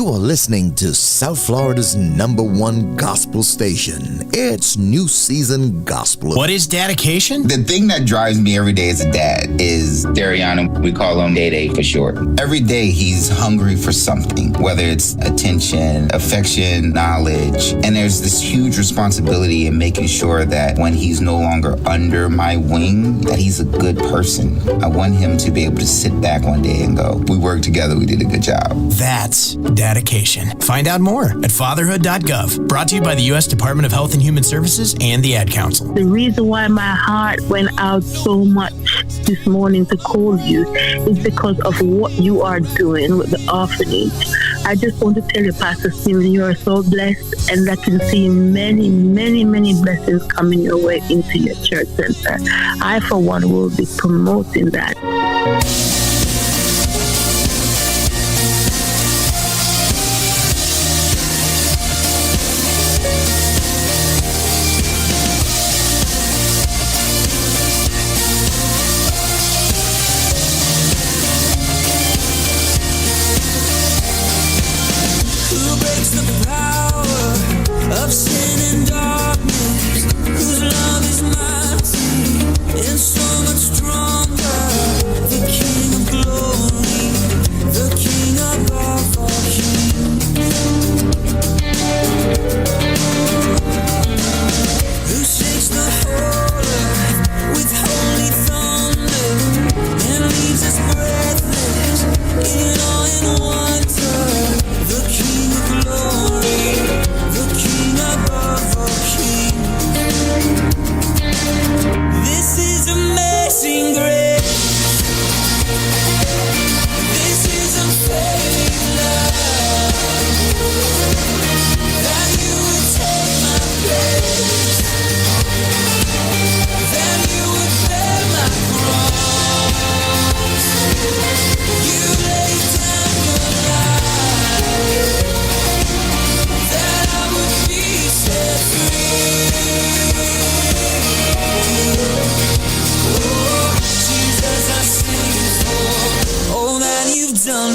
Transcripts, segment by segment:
You are listening to South Florida's #1 gospel station. It's New Season Gospel. What is dedication? The thing that drives me every day as a dad is Dariana. We call him Day Day for short. Every day he's hungry for something, whether it's attention, affection, knowledge. And there's this huge responsibility in making sure that when he's no longer under my wing, that he's a good person. I want him to be able to sit back one day and go, we worked together, we did a good job. That's dedication. Find out more at fatherhood.gov. Brought to you by the U.S. Department of Health and Human Services and the Ad Council. The reason why my heart went out so much this morning to call you is because of what you are doing with the orphanage. I just want to tell you, Pastor Stephen, you are so blessed, and I can see many, many, many blessings coming your way into your church center. I, for one, will be promoting that.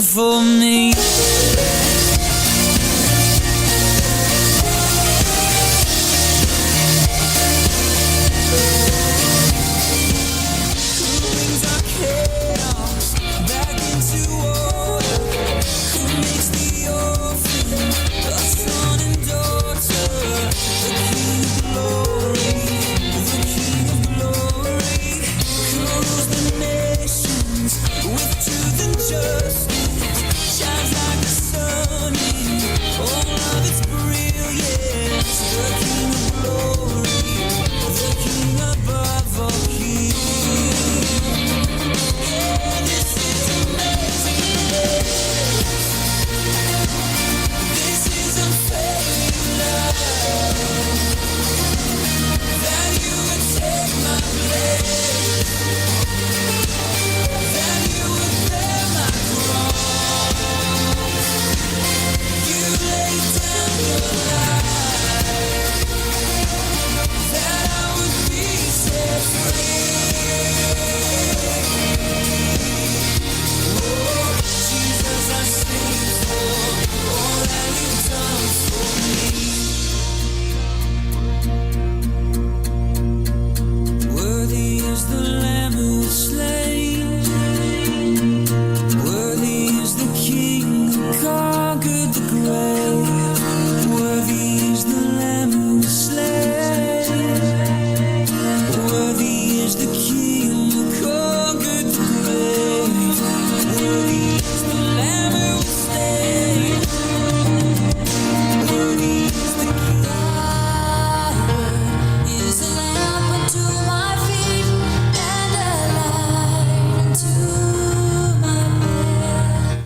For me.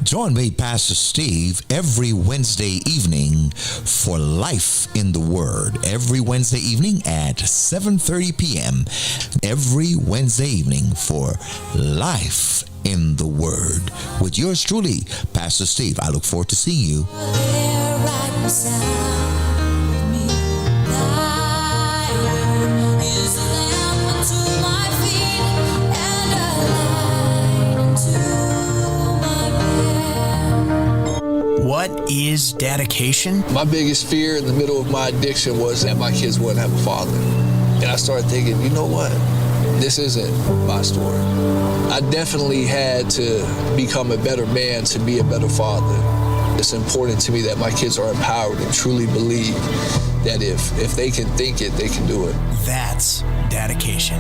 Join me, Pastor Steve, every Wednesday evening for Life in the Word. Every Wednesday evening at 7:30 p.m. Every Wednesday evening for Life in the Word. With yours truly, Pastor Steve. I look forward to seeing you. What is dedication? My biggest fear in the middle of my addiction was that my kids wouldn't have a father. And I started thinking, you know what? This isn't my story. I definitely had to become a better man to be a better father. It's important to me that my kids are empowered and truly believe that if they can think it, they can do it. That's dedication.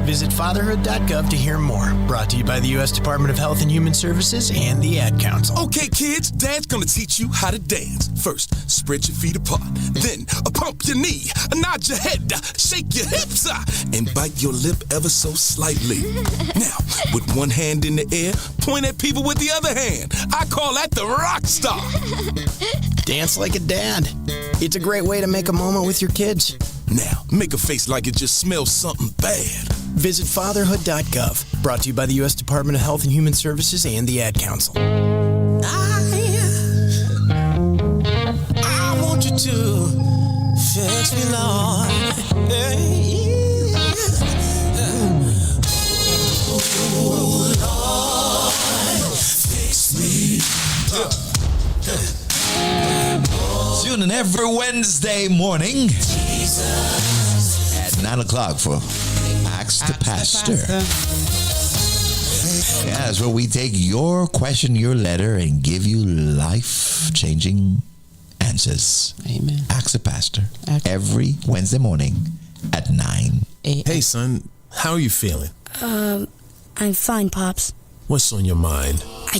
Visit fatherhood.gov to hear more. Brought to you by the U.S. Department of Health and Human Services and the Ad Council. Okay, kids, Dad's gonna teach you how to dance. First, spread your feet apart. Then, pump your knee, nod your head, shake your hips, and bite your lip ever so slightly. Now, with one hand in the air, point at people with the other hand. I call that the rock star. Dance like a dad. It's a great way to make a moment with your kids. Now, make a face like it just smells something bad. Visit fatherhood.gov. Brought to you by the U.S. Department of Health and Human Services and the Ad Council. I want you to fix me, Lord. Oh, Lord, fix me. Tune in every Wednesday morning at 9 o'clock for Ask the Pastor. Yeah, that's where we take your question, your letter, and give you life-changing answers. Amen. Ask the Pastor every Wednesday morning at 9 a.m. Hey, son, how are you feeling? I'm fine, Pops. What's on your mind? I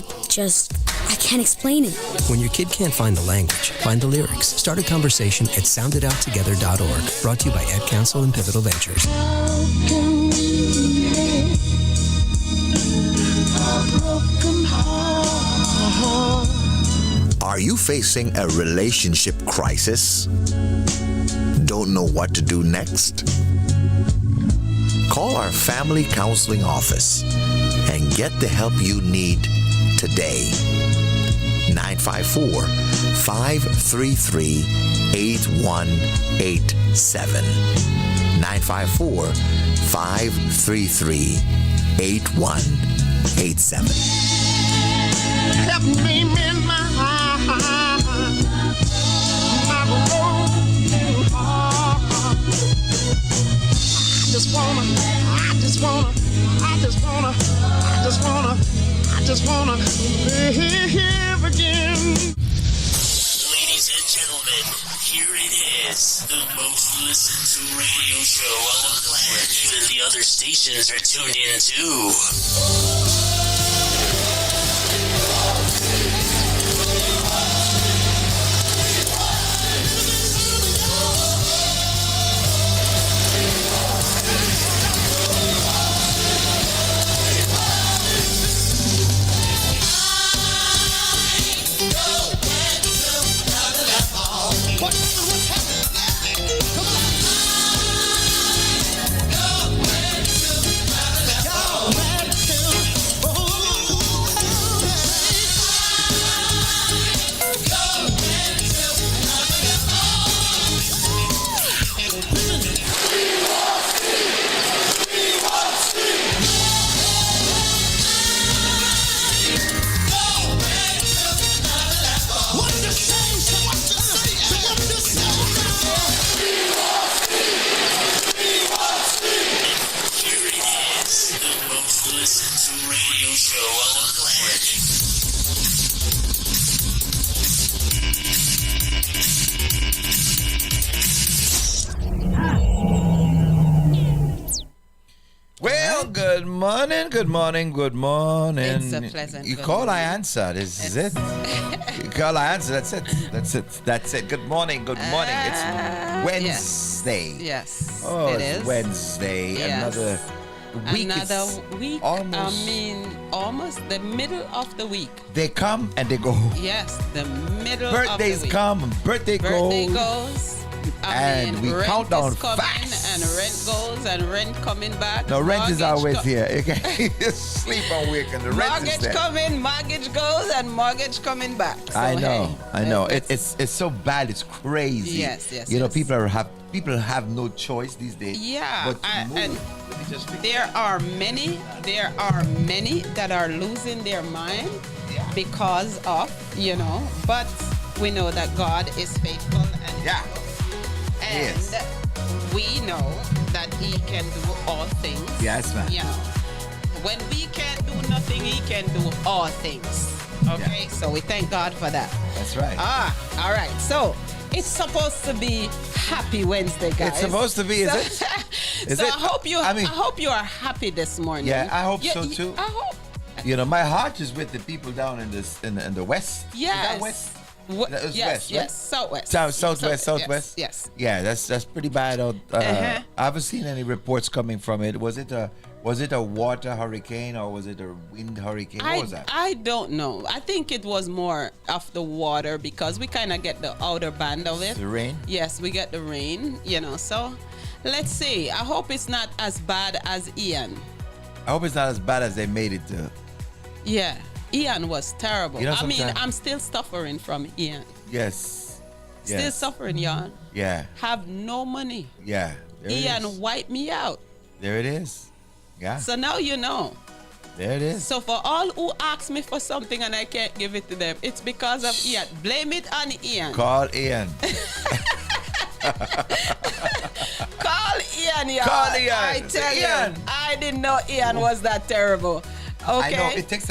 can't explain it. When your kid can't find the language, find the lyrics. Start a conversation at sounditouttogether.org. Brought to you by Ad Council and Pivotal Ventures. Are you facing a relationship crisis? Don't know what to do next? Call our family counseling office and get the help you need today. 954-533-8187. 954-533-8187. Help me mend my broken heart. I just wanna live again. Ladies and gentlemen, here it is, the most listened to radio show on the planet. Even the other stations are tuned in too. Good morning. It's a pleasant. You call, I answer. This is it. You call, I answer. That's it. Good morning. It's Wednesday. Yes. Oh, it it's is. Wednesday. Yes. Another week. Almost the middle of the week. They come and they go. Yes, the middle Birthdays of the week. come, birthday goes. And we count down fast. And rent goes and rent coming back. No, rent is always here. Okay, just sleep on week and the rent is there. Mortgage goes and mortgage coming back. So, I know. It's so bad. It's crazy. Yes. You know, people have no choice these days. Yeah, but and there are many that are losing their mind because of, but we know that God is faithful and Yes. we know that He can do all things. Yes, ma'am. You know, when we can't do nothing, He can do all things. Okay, so we thank God for that. That's right. All right. So it's supposed to be Happy Wednesday, guys. It's supposed to be, is it? Is so it? I hope you are happy this morning. Yeah, I hope so too. I hope. You know, my heart is with the people down in the west. Yes. Is that west? That was yes, west, yes, right? southwest. Southwest. Yes. Yeah, that's pretty bad. I haven't seen any reports coming from it. Was it a water hurricane or was it a wind hurricane? What was that? I don't know. I think it was more of the water because we kind of get the outer band of it. The rain? Yes, we get the rain, so let's see. I hope it's not as bad as Ian. I hope it's not as bad as they made it to. Yeah, Ian was terrible. You know, I mean, sometimes- I'm still suffering from Ian. Yes. Still suffering, Ian. Yeah. Have no money. Yeah. There it Ian is. wiped me out. There it is. Yeah. So now you know. There it is. So for all who ask me for something and I can't give it to them, it's because of Ian. Blame it on Ian. Call Ian. Call Ian, y'all. Call Ian. I tell Ian. you, I didn't know Ian was that terrible. Okay. I know it takes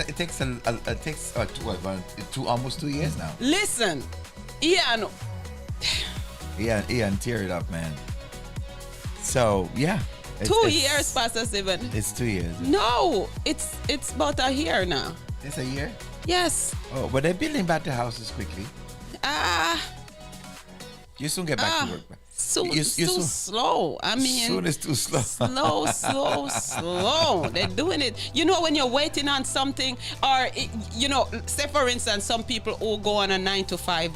almost 2 years now. Listen, Ian. Ian, tear it up, man. So yeah. 2 years, Pastor Steven. It's 2 years. No, it's about a year now. It's a year? Yes. Oh, but they're building back the houses quickly. You soon get back to work. Soon, too slow. I mean, soon is too slow. slow. They're doing it. You know, when you're waiting on something, or say for instance, some people who go on a 9 to 5,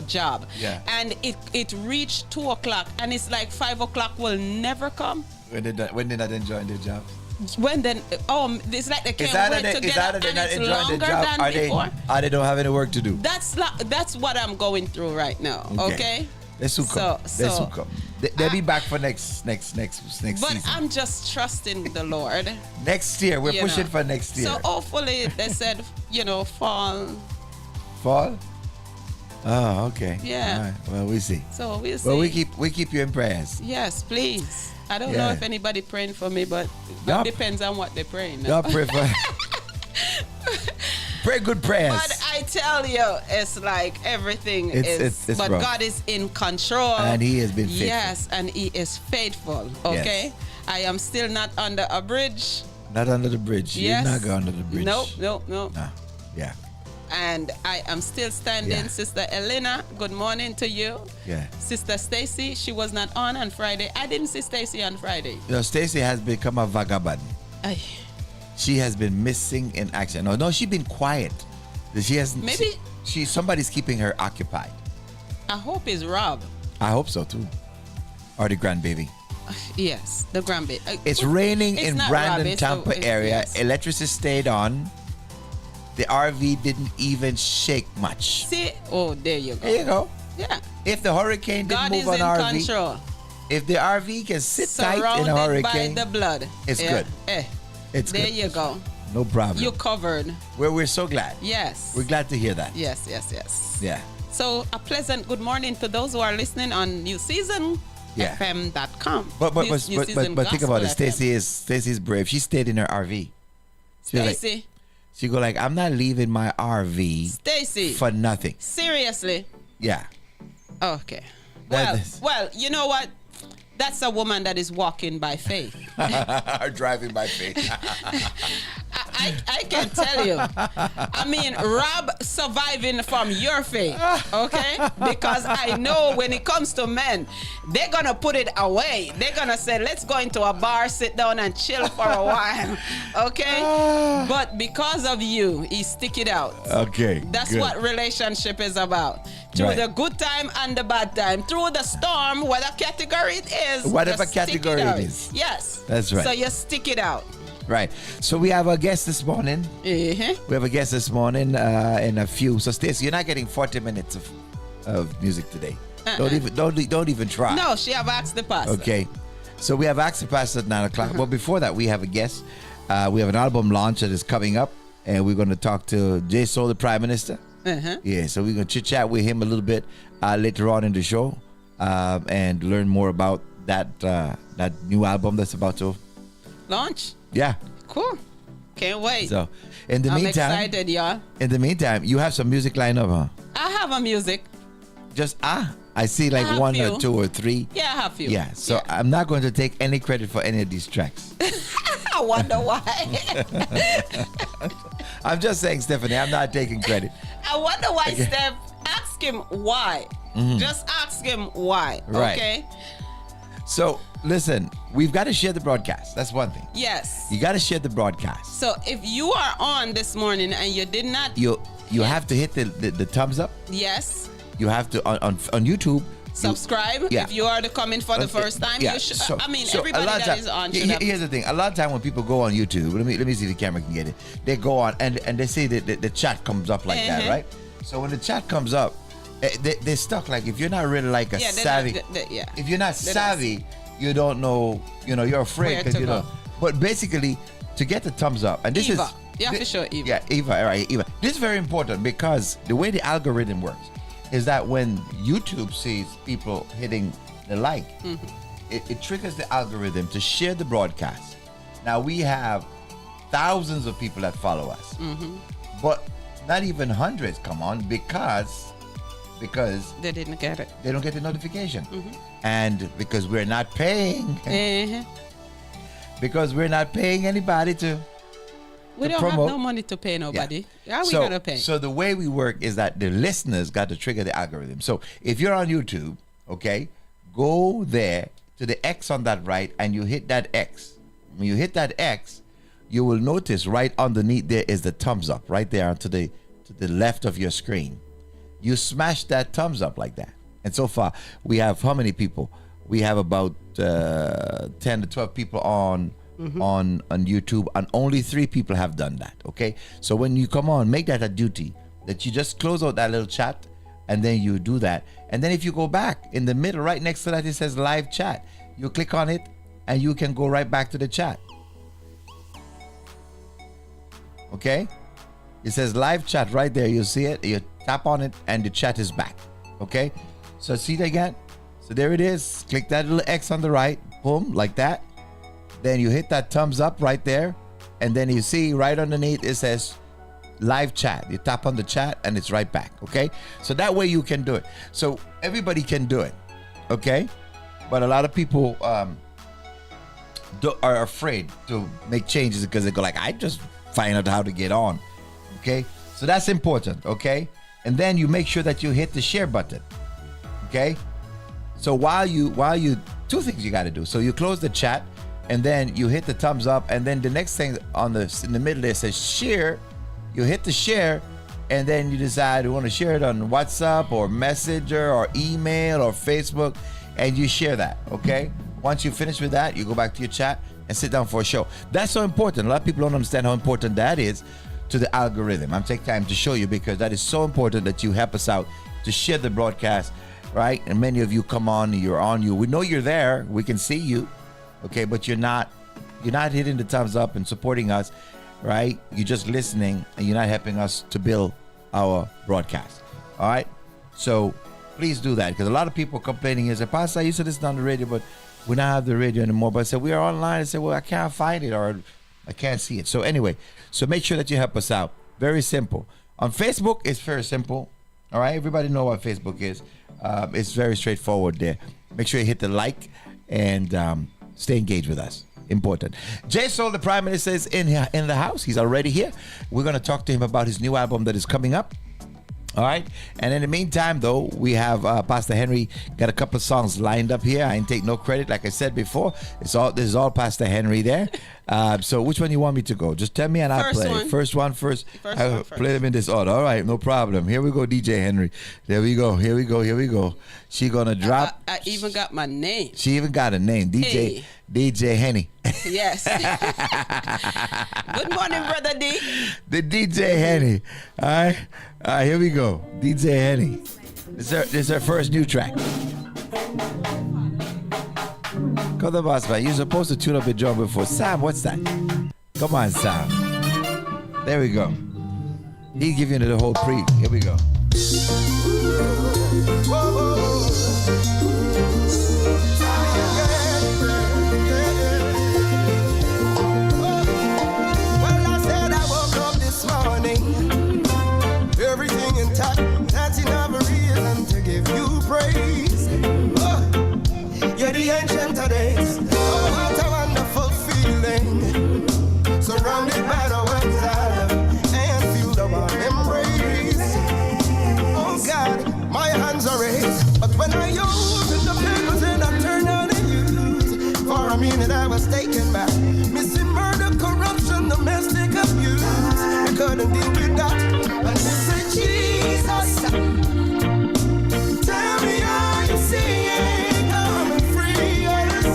job, and it reached 2 o'clock, and it's like 5 o'clock will never come. When they're not enjoying their job. When then, it's like they can't wait to get up, and it's longer than before. Or they don't have any work to do. That's what I'm going through right now. Okay. They soon come. They'll be back for next but season. I'm just trusting the Lord. Next year, we're pushing for next year. So hopefully, they said, fall. Fall? Oh, okay. Yeah. All right. Well, we see. So we'll see. Well, we keep you in prayers. Yes, please. I don't know if anybody praying for me, but it depends on what they're praying. Don't pray for. Pray good prayers. But I tell you, it's like everything is. But rough. God is in control. And He has been faithful. Yes, and He is faithful. Okay? Yes. I am still not under a bridge. Not under the bridge. Yes. You're not going under the bridge. Nope. No. Yeah. And I am still standing. Yeah. Sister Elena, good morning to you. Yeah. Sister Stacy, she was not on Friday. I didn't see Stacy on Friday. Stacy has become a vagabond. Ay. She has been missing in action. No, she's been quiet. She hasn't. Maybe somebody's keeping her occupied. I hope it's Rob. I hope so too. Or the grandbaby. Yes, the grandbaby. It's raining it's in not Brandon, Rob, Tampa area. Yes. Electricity stayed on. The RV didn't even shake much. See? Oh, there you go. There you go. Yeah. If the hurricane didn't God move is on in RV, control. if the RV can sit tight in a Surrounded hurricane, by the blood. it's good. It's there good. you go. No problem. You're covered. We're so glad. Yes. We're glad to hear that. Yes. Yeah. So a pleasant good morning to those who are listening on newseasonfm.com. But think about it. Stacy's brave. She stayed in her RV. Stacy. She go like, I'm not leaving my RV Stacy for nothing. Seriously? Yeah. Okay. Well, you know what? That's a woman that is walking by faith. Or driving by faith. I can tell you. I mean, Rob surviving from your faith, okay? Because I know when it comes to men, they're going to put it away. They're going to say, let's go into a bar, sit down and chill for a while, okay? But because of you, he stick it out. Okay. That's good. what relationship is about. Through the good time and the bad time. Through the storm, whatever category it is. Whatever category it is. Yes. That's right. So you stick it out. Right. So we have a guest this morning. Uh-huh. We have a guest this morning in a few. So Stacey, you're not getting 40 minutes of music today. Don't even try. No, she have asked the pastor. Okay. So we have asked the pastor at 9 o'clock. But before that, we have a guest. We have an album launch that is coming up. And we're going to talk to J. Soul, the Prime Minister. Yeah, so we're gonna chit chat with him a little bit later on in the show, and learn more about that new album that's about to launch. Yeah. Cool. Can't wait. So, in the I'm meantime, excited, y'all. In the meantime, you have some music lined up, huh? I have a music. Just I see like have one few. or two or three. Yeah, I have few. Yeah, so I'm not going to take any credit for any of these tracks. I wonder why. I'm just saying, Stephanie, I'm not taking credit. I wonder why, Okay. Steph. Ask him why. Mhm. Just ask him why. Right. Okay? So, listen, we've got to share the broadcast. That's one thing. Yes. You got to share the broadcast. So if you are on this morning and you did not, You have to hit the thumbs up. yes, You have to on YouTube. subscribe. Yeah. If you are coming for the first time, Yeah, you should. so- I mean, so everybody a lot of that time- is on he- should have. Here's the thing. A lot of time when people go on YouTube, let me see if the camera can get it. They go on and they see the chat comes up like that, Mhm. right? So when the chat comes up, they're stuck. Like if you're not really like a Yeah, they're savvy, not- yeah. if you're not They're savvy, you don't know. You're afraid Where because to you know. go. But basically, to get the thumbs up, and this Eva. is You have to show Eva. Yeah, Eva. All right, Eva. This is very important because the way the algorithm works is that when YouTube sees people hitting the like, Mm-hmm. it triggers the algorithm to share the broadcast. Now we have thousands of people that follow us, Mm-hmm. but not even hundreds come on because They didn't get it. they don't get the notification, Mhm. and because we're not paying, Uh-huh. because we're not paying anybody to. We to don't promote. have no money to pay nobody. How are we So- gonna pay? So the way we work is that the listeners got to trigger the algorithm. So if you're on YouTube, okay, go there to the X on that right, and you hit that X. When you hit that X, you will notice right underneath there is the thumbs up right there to the left of your screen. You smash that thumbs up like that. And so far, we have how many people? We have about 10 to 12 people on YouTube, and only 3 people have done that. Okay, so when you come on, make that a duty that you just close out that little chat, and then you do that. And then if you go back in the middle, right next to that, it says live chat. You click on it, and you can go right back to the chat. Okay, it says live chat right there. You see it. You tap on it, and the chat is back. Okay, so see it again. So there it is. Click that little X on the right. Boom, like that. Then you hit that thumbs up right there, and then you see right underneath it says live chat. You tap on the chat and it's right back. Okay, so that way you can do it. So everybody can do it. Okay, but a lot of people are afraid to make changes because they go like, I just find out how to get on. Okay, so that's important. Okay, and then you make sure that you hit the share button. Okay, so while you two things you got to do. So you close the chat, and then you hit the thumbs up, and then the next thing in the middle there says share. You hit the share, and then you decide you want to share it on WhatsApp or Messenger or email or Facebook, and you share that. Okay, once you finish with that, you go back to your chat and sit down for a show. That's so important. A lot of people don't understand how important that is to the algorithm. I'm taking time to show you because that is so important that you help us out to share the broadcast, right? And many of you come on, we know you're there, we can see you, okay, but you're not hitting the thumbs up and supporting us, right? You're just listening, and you're not helping us to build our broadcast. All right, so please do that, because a lot of people complaining is, Pastor, I used to listen on the radio, but we don't have the radio anymore. But I said, we are online. I said, well, I can't find it, or I can't see it. So anyway, so make sure that you help us out. Very simple. On Facebook, it's very simple. All right, everybody know what Facebook is. It's very straightforward there. Make sure you hit the like and stay engaged with us. Important. J Soul, the Prime Minister, is in the house. He's already here. We're going to talk to him about his new album that is coming up. All right. And in the meantime, though, we have Pastor Henry got a couple of songs lined up here. I ain't take no credit, like I said before. This is all Pastor Henry there. So which one you want me to go? Just tell me and I'll play. First one first. I'll play them in this order. All right, no problem. Here we go, DJ Henry. There we go. Here we go. She gonna drop. I even got my name. She even got a name. DJ Henny. Yes. Good morning, Brother D. The DJ Henny. All right, here we go. DJ Henny. This is her first new track. Come on, boss man. You're supposed to tune up your drum before. Sam, what's that? Come on, Sam. There we go. He's giving you the whole pre. Here we go. Well, I said I woke up this morning, everything intact. That's enough reason to give you praise. Oh, you're the ancient of days. Oh, what a wonderful feeling. Surrounded by the ones I love and feel the warm embrace. Oh God, my hands are raised, but when I use the papers and I turn on the news, for a minute I was taken back. Missing murder, corruption, domestic abuse. I couldn't deal with that. And they say, Jesus, tell me how you see it. I'm free, yes.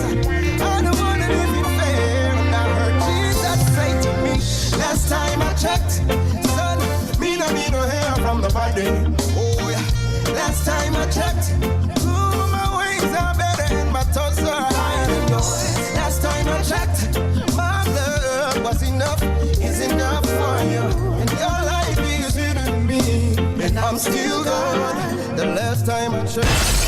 I don't want to live in fear. And I heard Jesus say to me, last time I checked, son, me no need no hair from the body. Oh yeah, last time I checked, ooh, my wings are better and my toes are higher than yours. Last time I checked, my blood was enough, is enough for you. And your life is hidden in me, and I'm still good. The last time I checked.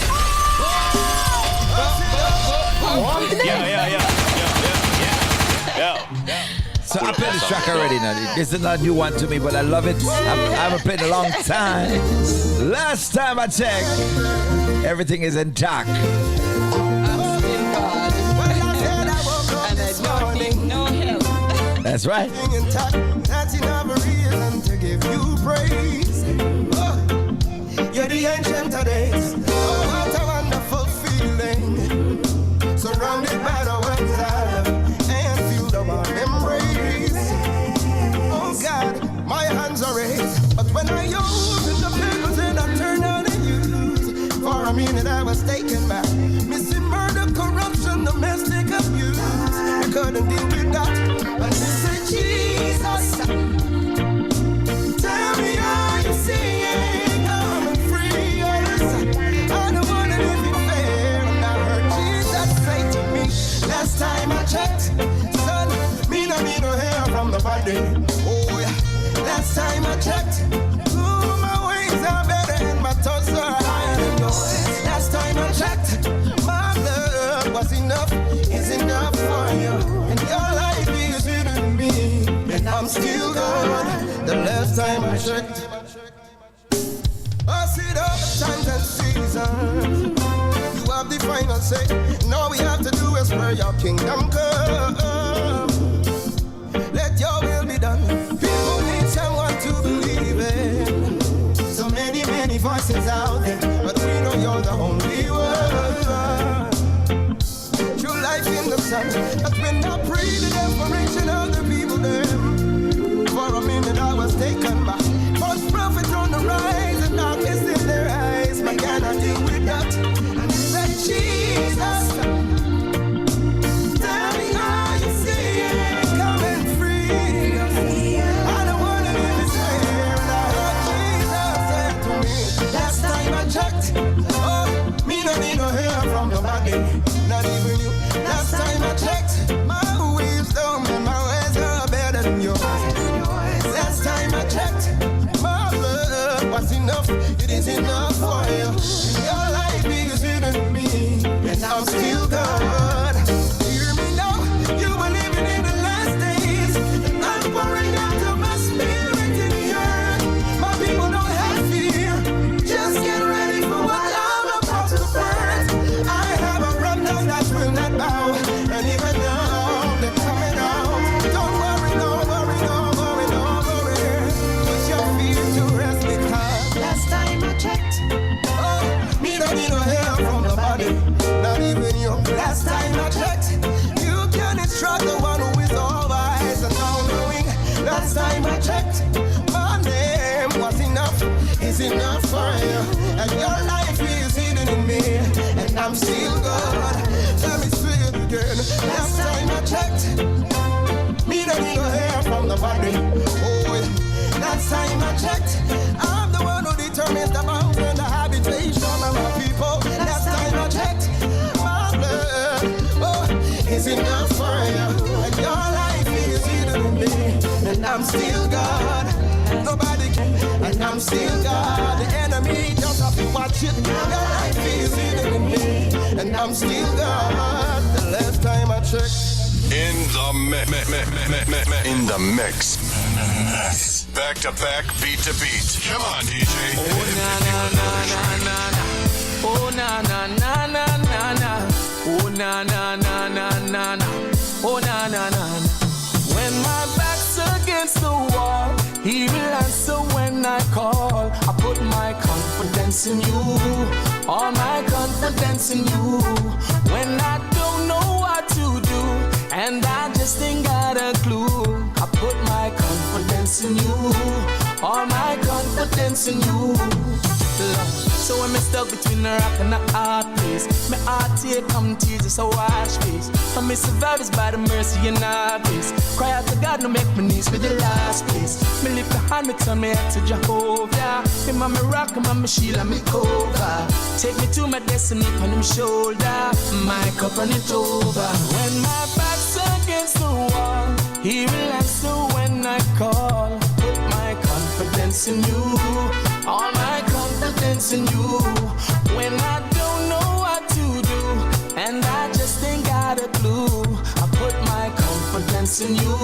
So I played this track already now. This is not a new one to me, but I love it. I haven't played in a long time. Last time I checked, everything is intact. I'm still God. And I don't need no help. That's right. That's enough reason to give you praise. Oh, you're the ancient of days. Oh, what a wonderful feeling. Surrounded by the ones I love and feel the warm embrace. Oh God, my hands are raised, but when I use the papers and I turn on the news, for a minute I was taken back. Missing murder, corruption, domestic abuse. I couldn't deal with that. And they say, Jesus, tell me how you see it. I'm free, yes. I don't want to live in fear. And I heard Jesus say to me, last time I checked, son, me no need no hair from the body. Oh yeah, last time I checked, ooh, my wings are better and my toes are higher than yours. Last time I checked, my blood was enough, is enough for you. And your life is hidden in me, and I'm still good. The last time I checked, I see all the times and seasons. You have the final say. All we have to do is pray your kingdom come. Let your will be done. People need someone to believe in. So many, many voices out there, but we know you're the only one. True life in the sun, but when I pray the desperation of the people there. For a minute I was taken back. False prophets on the rise and darkness in their eyes. But can I deal with that? And say, Jesus, tell me how you see it. Coming free. I don't want to live in fear. And I heard Jesus say to me, last time I checked, oh, me no need no hair from the body. Not even you. Last time I checked, my wisdom and my ways are better than yours. Last time I checked, my blood was enough. It is enough for you. Your life is hidden in me, and I'm still good. Hear me now, you are living in the last days. And I'm pouring out of my spirit in the earth. My people don't have fear. Just get ready for what I'm about to burn. I have a remnant that will not bow, and even now they're coming out. Don't worry, don't worry, don't worry, don't worry. Put your fear to rest because last time I checked, oh, me don't need no help from the body, not even you. Last time I checked, you can instruct the one who is all wise and all knowing. Last time I checked, my name was enough, is enough for you, and your life is hidden in me, and I'm still good. Let me say it again. Last time I checked, me don't need no hair from the body. Oh, yeah. Last time I checked, I'm the one who determines the bounds and the habitation of my people. Last time I checked, my blood, oh, is enough for you, and your life is hidden in me, and I'm still God. Nobody can, and I'm still God. The enemy just have to watch it. Your life is hidden in me, and I'm still God. The last time I checked. In the mix. Back to back, beat to beat. Come on, DJ. Oh na na na na na na. Oh na na na na na na. Oh na na na na na na. Oh na na na na. When my back's against the wall, He will answer when I call. I put my confidence in You, all my confidence in You. When I don't know what to do, and I just ain't got a clue, I put my confidence in You, all my confidence in You. So when me stuck between a rock and a hard place, my heart take come tears a wash face. And me survive is by the mercy and our grace. Cry out to God, no make my knees with the last place. Me lift the hand, me turn me head to Jehovah. Him and me rock, him and me shield and me cover. Take me to my destiny on him shoulder. My cup run it over. When my back's against the wall, He will answer when I call. Put my confidence in You, all my confidence in You. When I don't know what to do, and I just ain't got a clue, I put my confidence in You,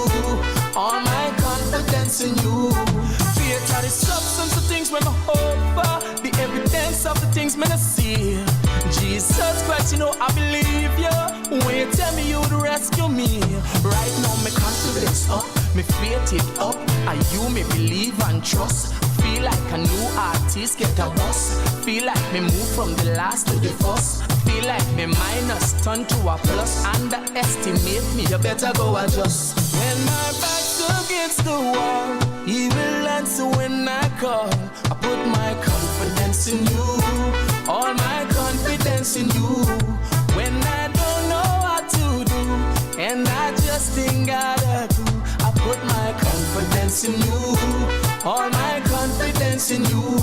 all my confidence in You. Faith are the substance of things when I hope for, the evidence of the things when I see. Jesus Christ, you know I believe You. When You tell me You'd rescue me, right now my confidence up, me faith it up, and You me believe and trust. Feel like a new artist get a bus. Feel like me move from the last to the first. Feel like me minus turn to a plus. Underestimate me, you better go adjust. When my back's against the wall, He will answer when I call. I put my confidence in You, all my confidence in You. When I don't know what to do, and I just ain't got a clue, I put my confidence in You, all my confidence in You.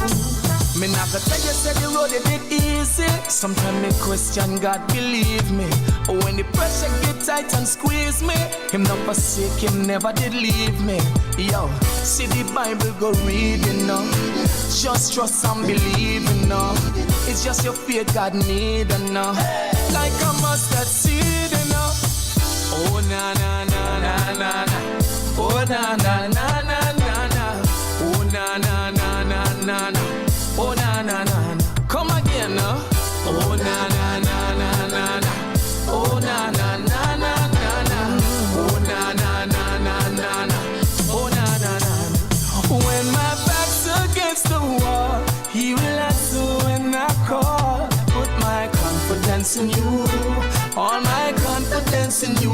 Me not gonna tell you said the road it did easy. Sometimes me question God, believe me. When the pressure get tight and squeeze me, Him not forsake, Him never did leave me. Yo, see the Bible, go read it now. Just trust and believe it now. It's just your faith God need now. Like a mustard seed now. Oh na na na na na na. Oh na na na na na na. Oh na na na na na na. Oh na na na na. Come again now. Oh na na na na na na. Oh na na na na na na. Oh na na na na na na. Oh na na na na. When my back's against the wall, He will answer when I call. Put my confidence in You, all my confidence in You.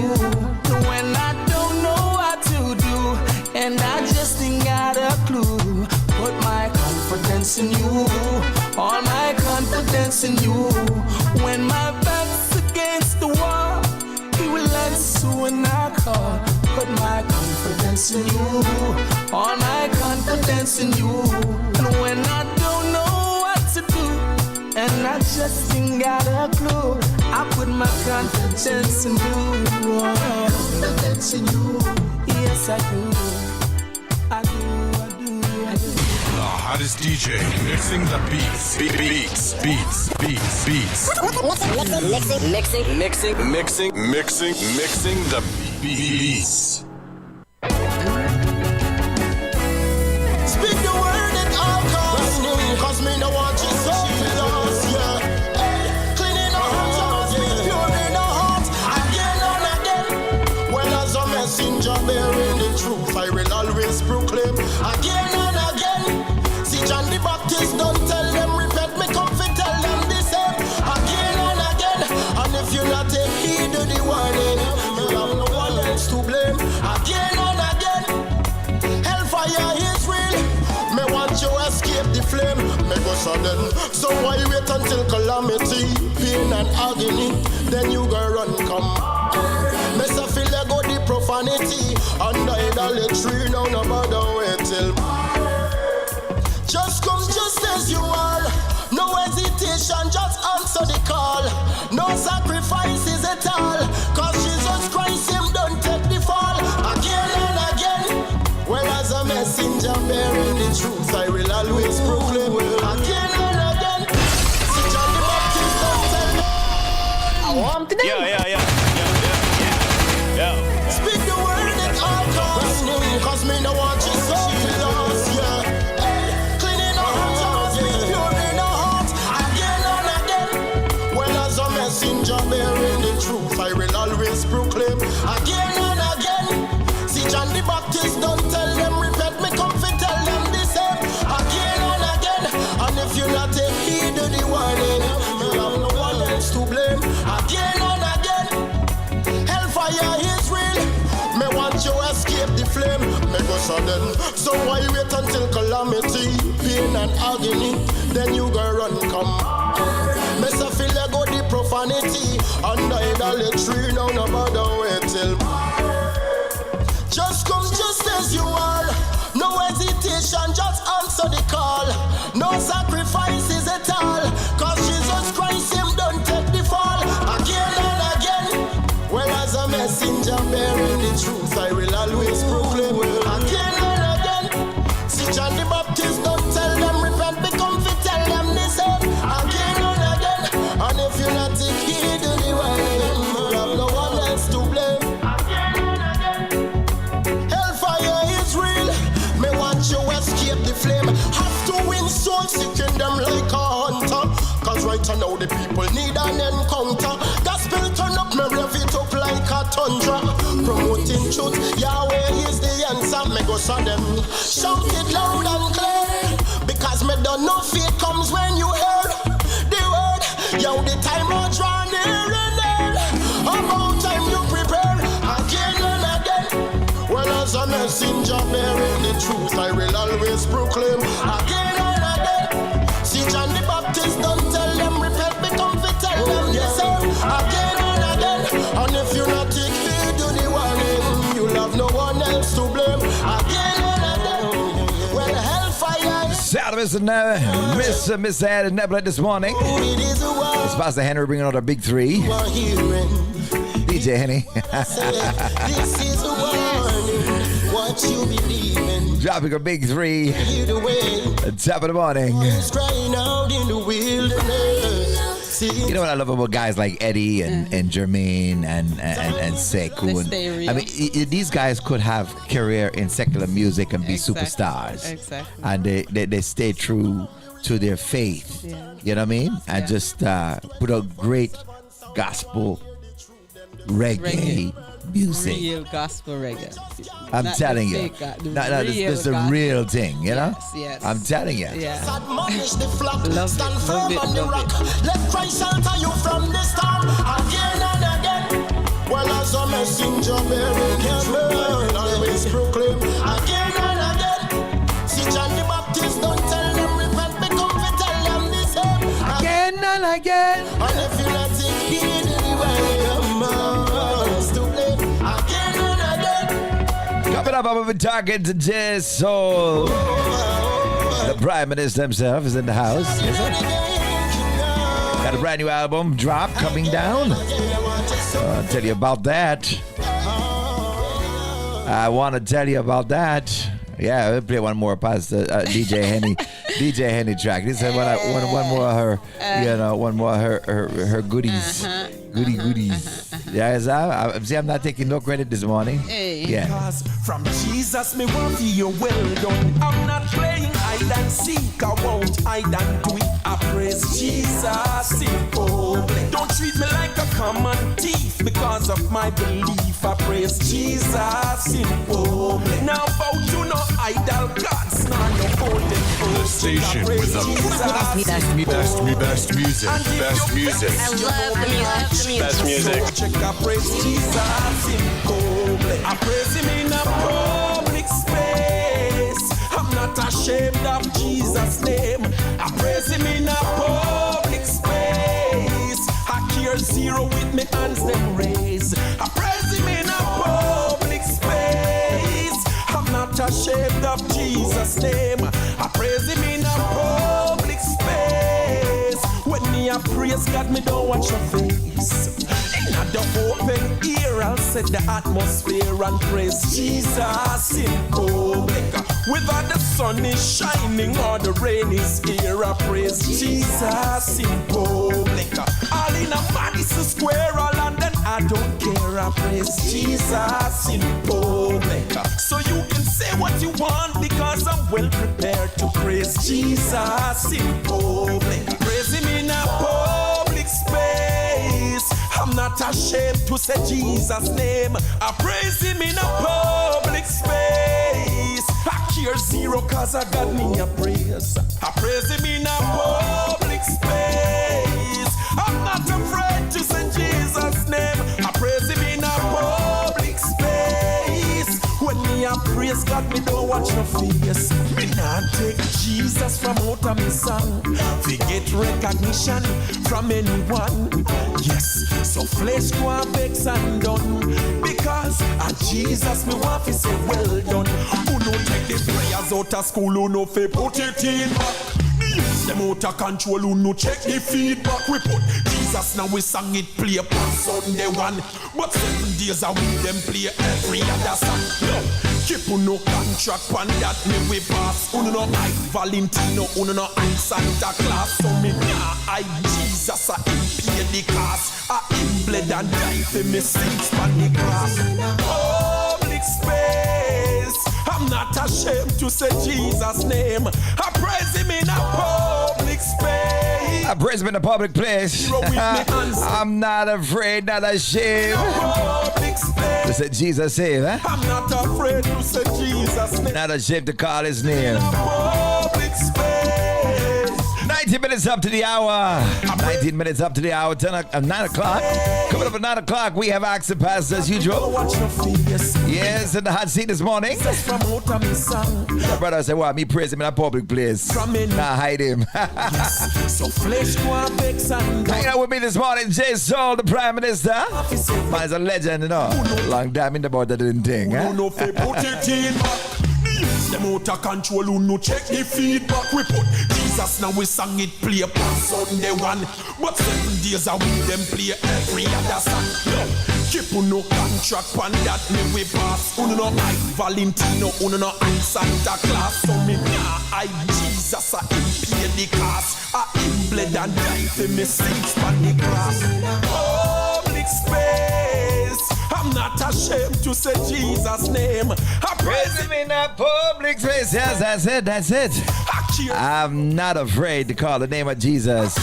When I don't know what to do, and I just ain't got a clue, put my confidence in You, all my confidence in You. When my back's against the wall, He will answer when I call. Put my confidence in You, all my confidence in You. And when I don't know what to do, and I just ain't got a clue, I put my confidence in You, confidence in You. Yes, I do. I do. The hottest DJ mixing the beats. Mixing the beats. Speak the word at all costs, cause me no want you so lost, yeah. Hey, cleaning our hearts up, pure in our hearts, again and again. When as a messenger bearing the truth, I will always proclaim, again and again. See John the Baptist, don't tell them repent, me come fi tell them the same, again and again. And if you not take heed to the warning, you have no one else to blame, again and again. Hellfire is real. Me want you escape the flame. Me go sudden. So why wait until calamity, pain and agony? Then you go run come. Me say feel like go the profanity and idolatry. Now no bother wait till. Just come just as you are. No hesitation, just answer the call. No sacrifices at all. Cause Jesus Christ, Him don't take the fall. Again and again. Well, as a messenger bearing Baptist don't tell them repent, me come fi tell them the same again and again. And if you not take heed to the warning, you have no one else to blame. Again and again, hellfire is real. Me want you escape the flame, me go sudden. So why wait until calamity, pain and agony, then you go run come. Me say feel like go the profanity and idolatry. Now no bother wait till. Just come just as you are. No hesitation, just answer the call. No sacrifices at all. Cause Jesus Christ, him don't take the fall. Again and again. Well, as a messenger bearing the truth, I will always proclaim. Again and again. See John the Baptist don't tell them repent, become fit, tell them the same. Again and again. And if you not take heed to the way, you have no one else to blame. Escape the flame, have to win souls, seeking them like a hunter. Cause right now the people need an encounter. Gospel turn up, me rev it up like a tundra. Promoting truth, Yahweh is the answer. Me go saw them, shout it loud and clear. Because me don't know faith comes when you hear the word. Yo, the time will draw near and near. About time you prepare again and again. Well, as a messenger bearing the truth, I will always proclaim again and again. See John the Baptist don't tell them repent, become fit, tell them the same again and again. And if you not take heed to the warning, you'll have no one else to blame again and again. Well, hellfire. Shout out to Miss Ed Nebula this morning. It's Pastor Henry bringing out our big three. DJ Henny. This is a warning, what you believe in. Dropping a big three. Top of the morning. Crying out in the wilderness. You know what I love about guys like Eddie and Jermaine and Sekou. I mean, these guys could have career in secular music and be superstars. Exactly. And they stay true to their faith. Yeah. You know what I mean? And just put out great gospel reggae music. Real gospel reggae. I'm telling you. This is the real thing, you know? Yes. I'm telling you. Yeah. Admonish the flock, stand firm on the rock. Let Christ shelter you from the storm again and again. Well, as a messenger bearing his word, always proclaim again and again. See John the Baptist don't tell them repent, become fit, tell them the same again and again. And if you not take heed to the way, to blame again and again. Coming up, I'm been talking to J Soul. The Prime Minister himself is in the house. Yes, sir. Got a brand new album drop coming down. I'll tell you about that. I want to tell you about that. Yeah, we'll play one more past DJ Henny track. This is one more of her, one more of her goodies, goodies. Yeah, I'm not taking no credit this morning. Hey. Yeah. Because from Jesus, me want for you well done. I'm not playing hide and seek. I won't hide and do it. I praise Jesus simple. Don't treat me like a common thief because of my belief. I praise Jesus simple. Now bow to no idol gods, nor no golden The station with the best music. Best music. I love the music. Best music. Check I praise Jesus simple. I praise him in a public space. I'm not ashamed of Jesus' name. I praise him in a public space. I care zero with me hands them raised. I praise him in a public space. I'm not ashamed of Jesus' name. I praise him in a public space. When me a praise God, me don't watch your face. In the open ear, I'll set the atmosphere and praise Jesus in public. Whether the sun is shining or the rain is here, I praise Jesus in public. All in a Madison Square, all and then I don't care, I praise Jesus in public. So you can say what you want because I'm well prepared to praise Jesus in public. Praise him in a public space. I'm not ashamed to say Jesus' name. I praise him in a public space. Cause I got me a praise. I praise him in a public space. I'm not afraid to say Jesus' name. I praise him in a public space. When me a praise God, me don't watch no face. Me not take Jesus from out of me song. We get recognition from anyone. Yes, so flesh go and vex and done. Because a Jesus me want to say well done. Who no take the prayers out of school, who no fi put it in back. Them out of control, who no check the feedback. We put Jesus now, we sang it play on Sunday one. But 7 days a week them play every other song. No, keep on no contract on that me we pass. Uno no I Valentino, uno no I Santa Claus. So me nah I Jesus a him pay the cost. A him bled and die for me sins on the cross. Public space, I'm not ashamed to say Jesus' name. I praise him in a public space. I praise him in a public place. I'm not afraid, not ashamed to say Jesus' name. I'm not afraid to say Jesus' name. Not ashamed to call his name. Public space. 19 minutes up to the hour. 19 minutes up to the hour. 9 o'clock. Coming up at 9 o'clock, we have Ask the Pastor as usual. Yes, in the hot seat this morning. My brother said, well, me praise him in a public place. Nah, hide him. Hanging out with me this morning, J. Soul, the Prime Minister. Man, he's a legend, you know. Long time in the board that didn't think. Them out of control, who no check the feedback. We put Jesus now, we sang it play on Sunday one. But 7 days a week them play every other song. No, keep on no contract on that me we pass. Uno no I Valentino, uno no I Santa Claus. So me nah I Jesus a him pay the cost. A him bled and die for me sins on the cross. Public space, I'm not ashamed to say Jesus' name. I praise him in a public space. Yes, that's it. That's it. I'm not afraid to call the name of Jesus.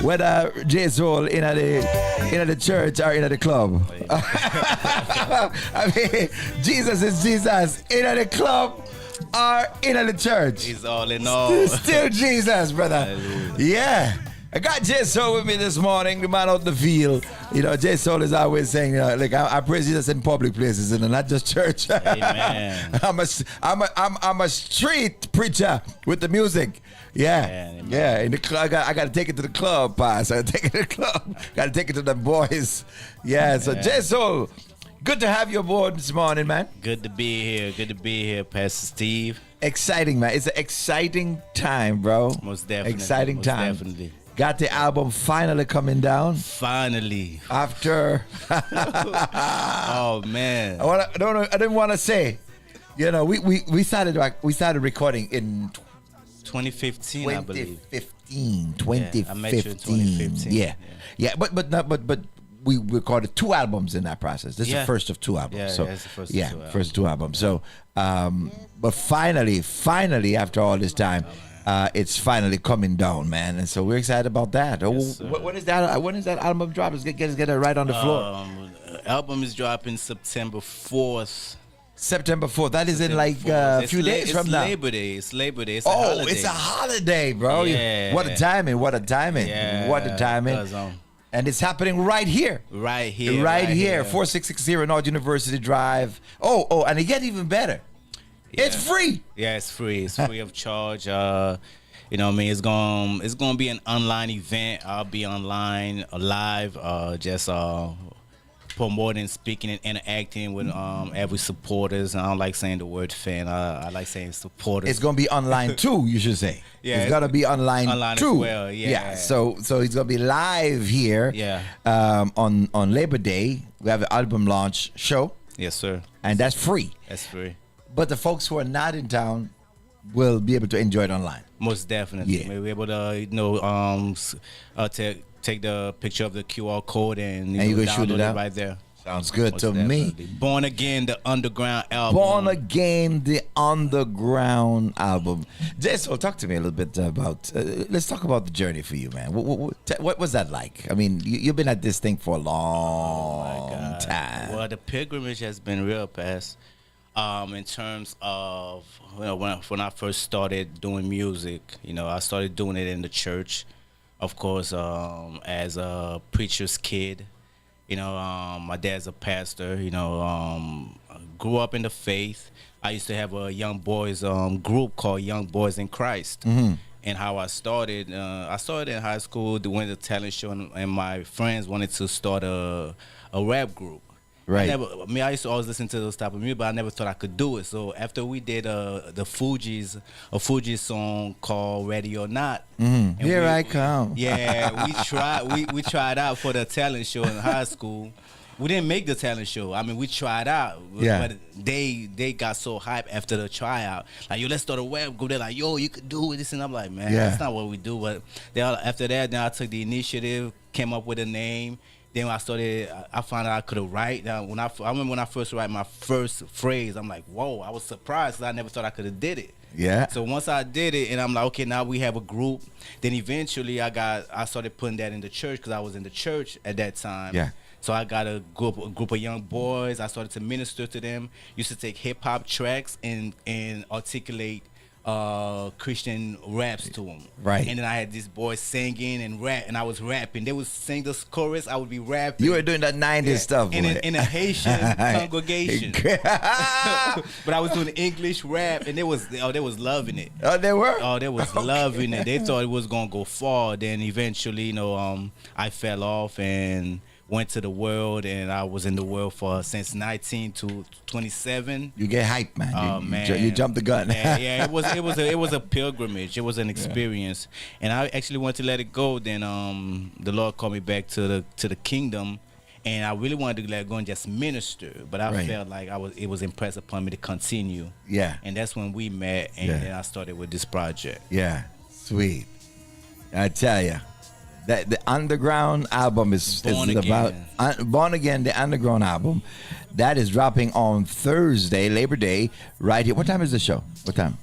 Whether J. Soul in the church or in the club. I mean, Jesus is Jesus in the club or in the church. He's all in all. Still Jesus, brother. Hallelujah. Yeah. I got J. Soul with me this morning, the man out the field. You know, J. Soul is always saying, like, I praise Jesus in public places and not just church. Amen. I'm a street preacher with the music. Yeah. Amen. Yeah. In the club, I got to take it to the club, pass. I got to take it to the club. Got to take it to the boys. Yeah. So J. Soul, good to have you aboard this morning, man. Good to be here. Good to be here, Pastor Steve. Exciting, man. It's an exciting time, bro. Most definitely. Exciting time. Definitely. Got the album finally coming down. Finally. After. Oh man. I didn't want to say. You know, we started recording in 2015, I believe. 2015. Yeah, I met you in 2015. Yeah. But we recorded 2 albums in that process. This is the first of 2 albums. Yeah, so it's the first of 2 albums. First 2 albums. So, but finally, after all this time. It's finally coming down, man, and so we're excited about that. Yes, when is that album drop? Let's get it right on the floor. Album is dropping September 4th. September 4th. That is in like a few days from now. It's Labor Day. It's a holiday. It's a holiday, bro. Yeah. What a timing. Yeah. What a timing. And it's happening right here. Right here. 4660 North University Drive. Oh, and it gets even better. Yeah. It's free. Yeah, it's free. It's free of charge. You know what I mean? It's gonna be an online event. I'll be online, live, just promoting, speaking, and interacting with every supporters. I don't like saying the word fan. I like saying supporters. It's gonna be online too, you should say. Yeah, it's gotta be online too. As well. Yeah. So it's gonna be live here. Yeah. On Labor Day, we have an album launch show. Yes, sir. And that's free. That's free. But the folks who are not in town will be able to enjoy it online. Most definitely. Yeah. We'll be able to, take the picture of the QR code and you can shoot it out right there. Sounds good to me. Born Again, the Underground album. Born Again, the Underground album. Jason, talk to me a little bit about. Let's talk about the journey for you, man. What was that like? I mean, you've been at this thing for a long time. Well, the pilgrimage has been real, Pass. In terms of when I first started doing music, I started doing it in the church, of course, as a preacher's kid. My dad's a pastor. Grew up in the faith. I used to have a young boys group called Young Boys in Christ. Mm-hmm. And how I started in high school, doing the talent show, and my friends wanted to start a rap group. Right. I used to always listen to those type of music, but I never thought I could do it. So after we did a Fuji song called "Ready or Not," Mm-hmm. Here I come. Yeah, we tried out for the talent show in high school. We didn't make the talent show. I mean, we tried out, Yeah. but they got so hyped after the tryout. Like, yo, let's start a web group. They're like, yo, you could do this, and I'm like, man, Yeah. that's not what we do. But after that, then I took the initiative, came up with a name. Then I found out I could write. I remember when I first write my first phrase, I'm like, whoa, I was surprised because I never thought I could have did it. Yeah. So once I did it, and I'm like, okay, now we have a group. Then eventually I started putting that in the church because I was in the church at that time. Yeah. So I got a group of young boys. I started to minister to them. Used to take hip hop tracks and articulate Christian raps to them. Right. And then I had these boys singing and rap, and I was rapping. They would sing the chorus. I would be rapping. You were doing that 90s stuff, in boy. in a Haitian congregation. But I was doing English rap, and they was loving it. Oh, they were? Oh, they was loving it. They thought it was gonna go far. Then eventually, I fell off and went to the world, and I was in the world since 19 to 27. You get hyped, man. Oh, man. You jumped the gun. Yeah, it was a pilgrimage. It was an experience, and I actually wanted to let it go. Then the Lord called me back to the kingdom, and I really wanted to let it go and just minister. But I felt like it was impressed upon me to continue. Yeah. And that's when we met, and then I started with this project. Yeah, sweet. I tell you, that the Underground album is about Born Again, the Underground album. That is dropping on Thursday, Labor Day, right here. What time is the show? What time?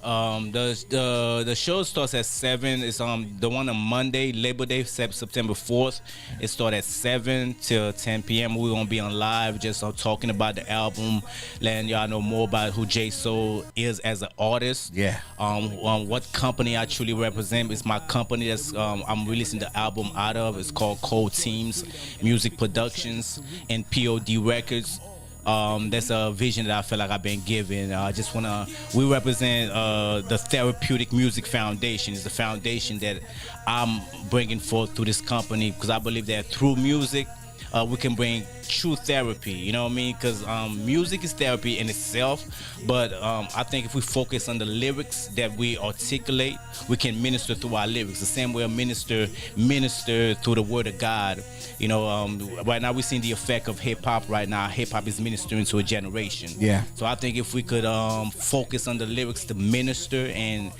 The show starts at 7. It's the one on Monday, Labor Day, September 4th. It starts at 7 till 10 p.m. We're gonna be on live, just talking about the album, letting y'all know more about who J Soul is as an artist. Yeah. What company I truly represent is my company that's I'm releasing the album out of. It's called Cold Teams Music Productions and POD Records. That's a vision that I feel like I've been given. We represent the Therapeutic Music Foundation. It's the foundation that I'm bringing forth through this company because I believe that through music, we can bring true therapy, you know what I mean? Because music is therapy in itself, but I think if we focus on the lyrics that we articulate, we can minister through our lyrics the same way a minister through the word of God. Right now we're seeing the effect of hip-hop. Right now hip-hop is ministering to a generation. Yeah. So I think if we could focus on the lyrics to minister and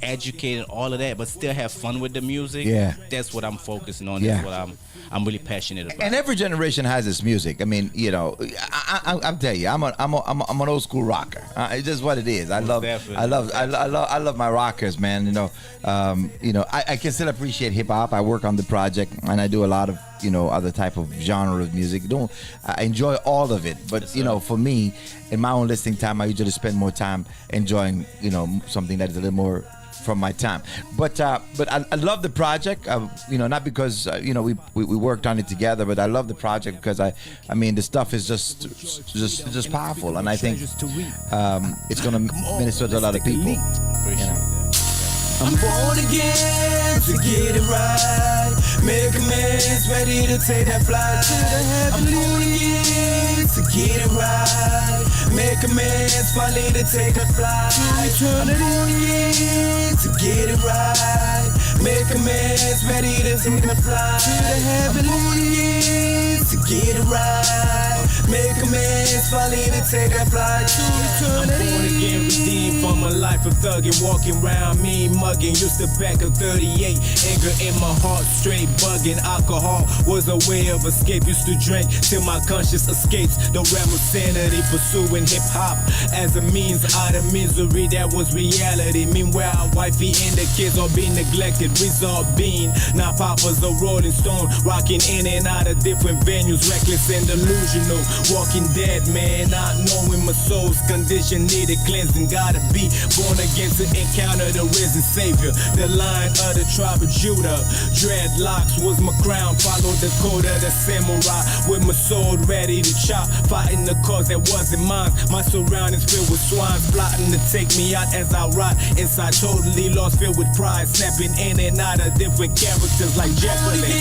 educate and all of that, but still have fun with the music, Yeah. that's what I'm focusing on. Yeah. That's what I'm really passionate about. And every generation has its music. I mean, I'm telling you, I'm an old school rocker. It's just what it is. I love my rockers, man. I can still appreciate hip hop. I work on the project, and I do a lot of other type of genre of music. I enjoy all of it, but for me, in my own listening time, I usually spend more time enjoying something that is a little more from my time. But I love the project. Not because we worked on it together, but I love the project because I mean the stuff is just powerful, and I think it's gonna minister to a lot of people. I'm born again to get it right. Make amends, ready to take that flight to the heavenly. I'm born again to get it right. Make amends, finally to take that flight to eternity. I'm born again to get it right. Make amends, ready to take that flight to the heavenly. I'm born again to get it right. Make amends, finally to take that flight to eternity. I'm born again, redeemed from a life life of thugging, walking around mean mugging. Used to pack a 38, anger in my heart, straight bugging. Alcohol was a way of escape. Used to drink till my conscience escapes the realm of sanity. Pursuing hip hop as a means out of misery, that was reality. Meanwhile, wifey and the kids are being neglected. Result being, now Papa's a rolling stone, rocking in and out of different venues, reckless and delusional. Walking dead, man, not knowing my soul's condition needed cleansing. Gotta be born again to encounter the risen Savior, the Lion of the tribe of Judah. Dreadlocks was my crown, followed the code of the samurai, with my sword ready to chop, fighting the cause that wasn't mine. My surroundings filled with swines, plotting to take me out as I rot. Inside totally lost, filled with pride, snapping in and out of different characters like Jeopardy.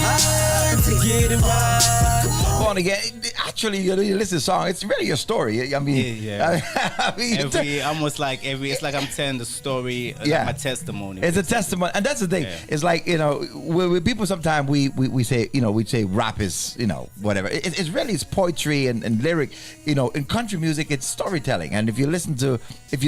To get it right. Born again. Actually, you listen to the song. It's really your story. I mean, Yeah. I mean, it's like I'm telling the story, like my testimony. It's a testimony, and that's the thing. Yeah. It's like, with people sometimes we say, we say rap is, whatever. It's really it's poetry and lyric. In country music, it's storytelling. And if you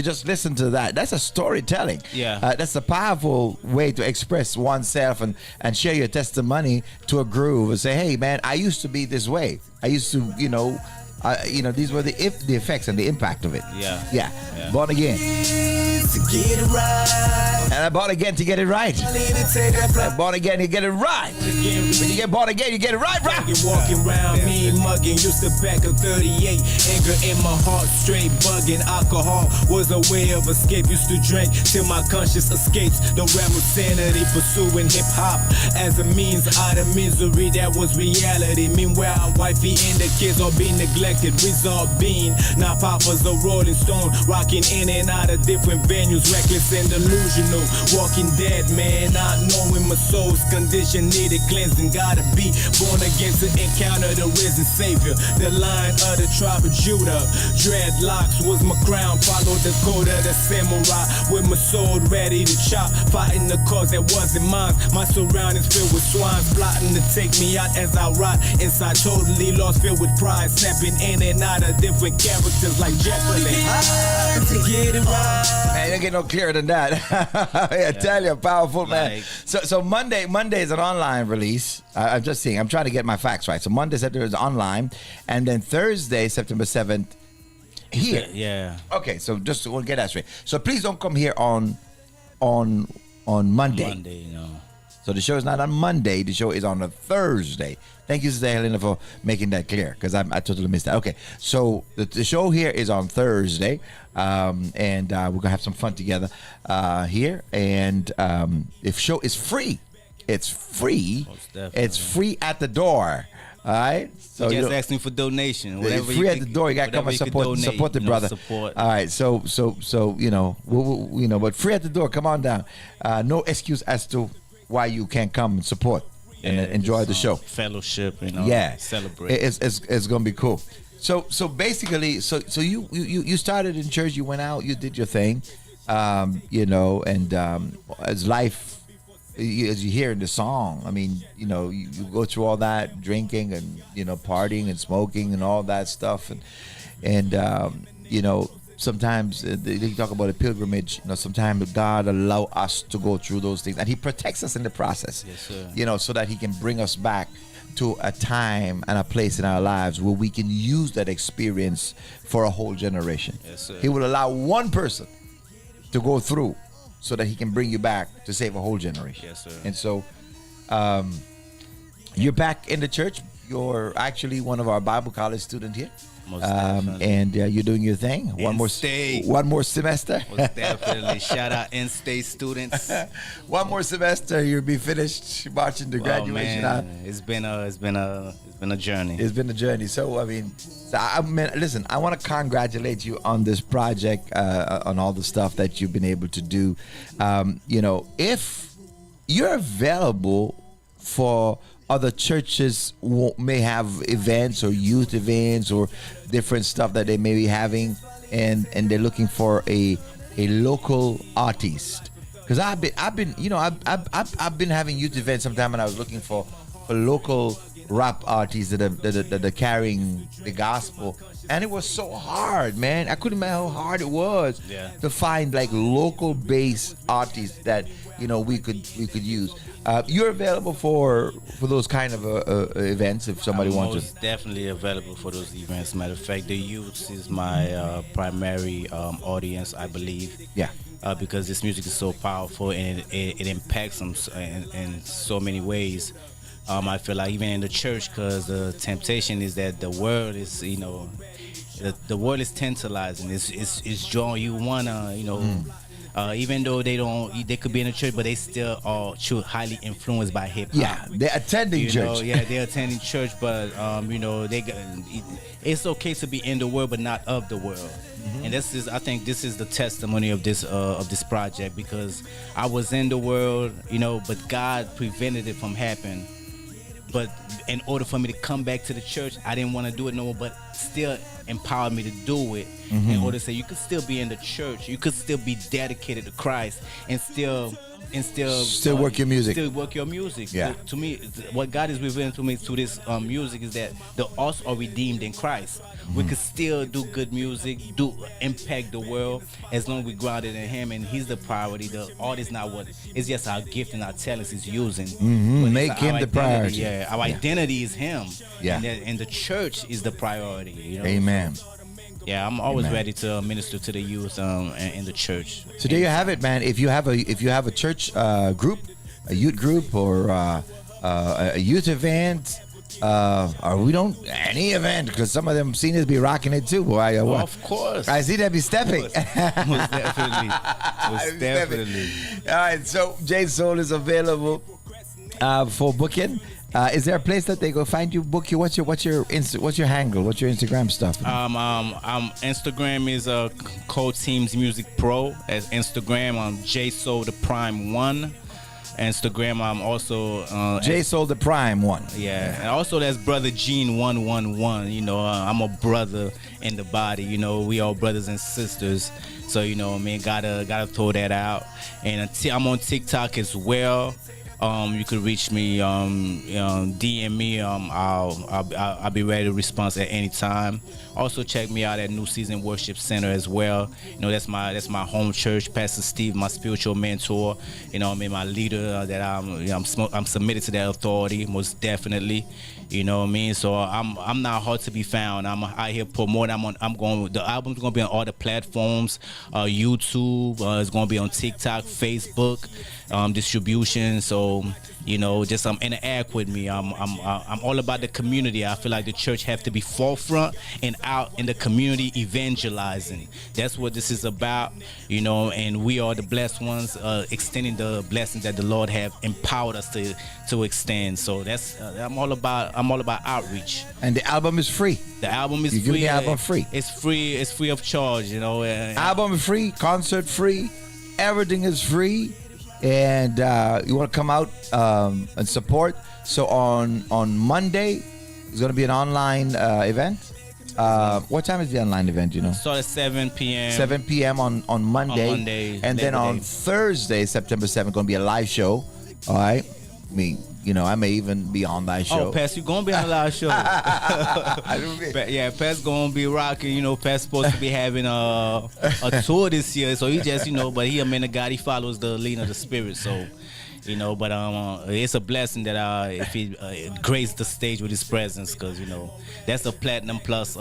just listen to that, that's a storytelling. Yeah. That's a powerful way to express oneself and share your testimony to a groove and say, hey man, I used to be this way. I used to, these were the effects and the impact of it. Yeah. Born again. To get it right. And I born again to get it right. And born again, you get it right. When you get born again, you get it right, right. Walking around mean mugging, used to pack a 38, anger in my heart, straight bugging. Alcohol was a way of escape. Used to drink till my conscience escapes the realm of sanity. Pursuing hip hop as a means out of misery, that was reality. Meanwhile, wifey and the kids are being neglected. Result being, now Papa's a rolling stone, rocking in and out of different venues, reckless and delusional. Walking dead, man, not knowing my soul's condition needed cleansing. Gotta be born again to encounter the risen Savior, the Lion of the tribe of Judah. Dreadlocks was my crown, followed the code of the samurai, with my sword ready to chop, fighting the cause that wasn't mine. My surroundings filled with swines, plotting to take me out as I rot. Inside totally lost, filled with pride, snapping in and out of different characters like Jeopardy. To get it right. Man, you don't get no clearer than that. I tell you, powerful man. So Monday is an online release. I'm just seeing. I'm trying to get my facts right. So Monday, September is online, and then Thursday, September 7th, here. Yeah. Okay, so just we'll get that straight. So please don't come here on Monday. Monday, So the show is not on Monday. The show is on a Thursday. Thank you, Sister Helena, for making that clear, because I totally missed that. Okay, so the show here is on Thursday, and we're going to have some fun together here. And the show is free. It's free. It's free at the door. All right? So just asking for donation. It's free at the door. You got to come and support the brother. Support. All right, so but free at the door. Come on down. No excuse as to why you can't come and support and enjoy the show. Fellowship, celebrate. It's gonna be cool. So basically, so you started in church. You went out. You did your thing, and as life. As you hear in the song, I mean, you go through all that drinking and partying and smoking and all that stuff, and sometimes they talk about a pilgrimage. Sometimes God allow us to go through those things, and He protects us in the process. Yes, sir. So that He can bring us back to a time and a place in our lives where we can use that experience for a whole generation. Yes, sir. He will allow one person to go through, so that He can bring you back to save a whole generation. Yes, sir. And so, you're back in the church. You're actually one of our Bible college students here. Most definitely. And you're doing your thing. One more semester. Most definitely. Shout out in-state students. One more semester, you'll be finished marching to graduation. It's been a journey. It's been a journey. So listen, I want to congratulate you on this project, on all the stuff that you've been able to do. If you're available for other churches who may have events or youth events or different stuff that they may be having, and they're looking for a local artist. Because I've been having youth events sometime, and I was looking for local rap artists that are carrying the gospel And it was so hard, man. I couldn't imagine how hard it was Yeah. to find like local based artists that we could use. You're available for those kind of events if somebody I'm wants most to. definitely available for those events. Matter of fact, the youth is my primary audience, I believe. Yeah. Because this music is so powerful and it impacts them in so many ways. I feel like even in the church, because the temptation is that the world is, the world is tantalizing. It's drawing you wanna, even though they could be in the church, but they still are highly influenced by hip hop. Yeah, they're attending church. Yeah, they're attending church, but it's okay to be in the world, but not of the world. And I think this is the testimony of this project, because I was in the world, but God prevented it from happening. But in order for me to come back to the church, I didn't want to do it no more, but still empowered me to do it in order to say you could still be in the church, you could still be dedicated to Christ and still work your music. Still work your music. Yeah. To me, what God is revealing to me through this music is that the us are redeemed in Christ. We could still do good music, impact the world, as long as we grounded in Him, and He's the priority. The art is not it's just our gift and our talents He's using. But Make it's Him our the priority. Yeah, our identity is Him. Yeah. And the church is the priority. Amen. Yeah, I'm always Amen. ready to minister to the youth in the church. So there you have it, man. If you have a church group, a youth group, or a youth event, or any event, because some of them seniors be rocking it too, boy. Of course. I see them be stepping. Most definitely. Most definitely. All right, so J Soul is available for booking. Is there a place that they go find you, book you? What's your handle? What's your Instagram stuff? Instagram is Code Teams Music Pro. As Instagram, I'm J Soul the Prime 1. Instagram, I'm also J Soul the Prime 1. Yeah, and also that's Brother Gene 111. I'm a brother in the body. We all brothers and sisters. So gotta throw that out. And I'm on TikTok as well. You could reach me, DM me. I'll be ready to respond at any time. Also check me out at New Season Worship Center as well. That's my home church. Pastor Steve, my spiritual mentor. My leader. That I'm submitted to that authority most definitely. So I'm not hard to be found. I'm out here promoting. The album's gonna be on all the platforms. YouTube. It's gonna be on TikTok, Facebook. Distribution. So just interact with me. I'm all about the community. I feel like the church have to be forefront and out in the community evangelizing. That's what this is about. And we are the blessed ones, extending the blessings that the Lord have empowered us to extend. So that's I'm all about outreach. And the album is free. The album is you free. Give the album free. It's free. It's free of charge. Album is free. Concert free. Everything is free. And you want to come out and support. So on Monday, it's going to be an online event. What time is the online event, Start at 7 p.m. 7 p.m. on Monday. And then on Thursday, September 7th, going to be a live show. All right? I may even be on that show. Oh, Pass, you going to be on a live show. Yeah, Pass going to be rocking. Pass supposed to be having a tour this year. So he just, but he a man of God. He follows the leading of the Spirit. So, but it's a blessing that if he graced the stage with his presence, because, that's a platinum plus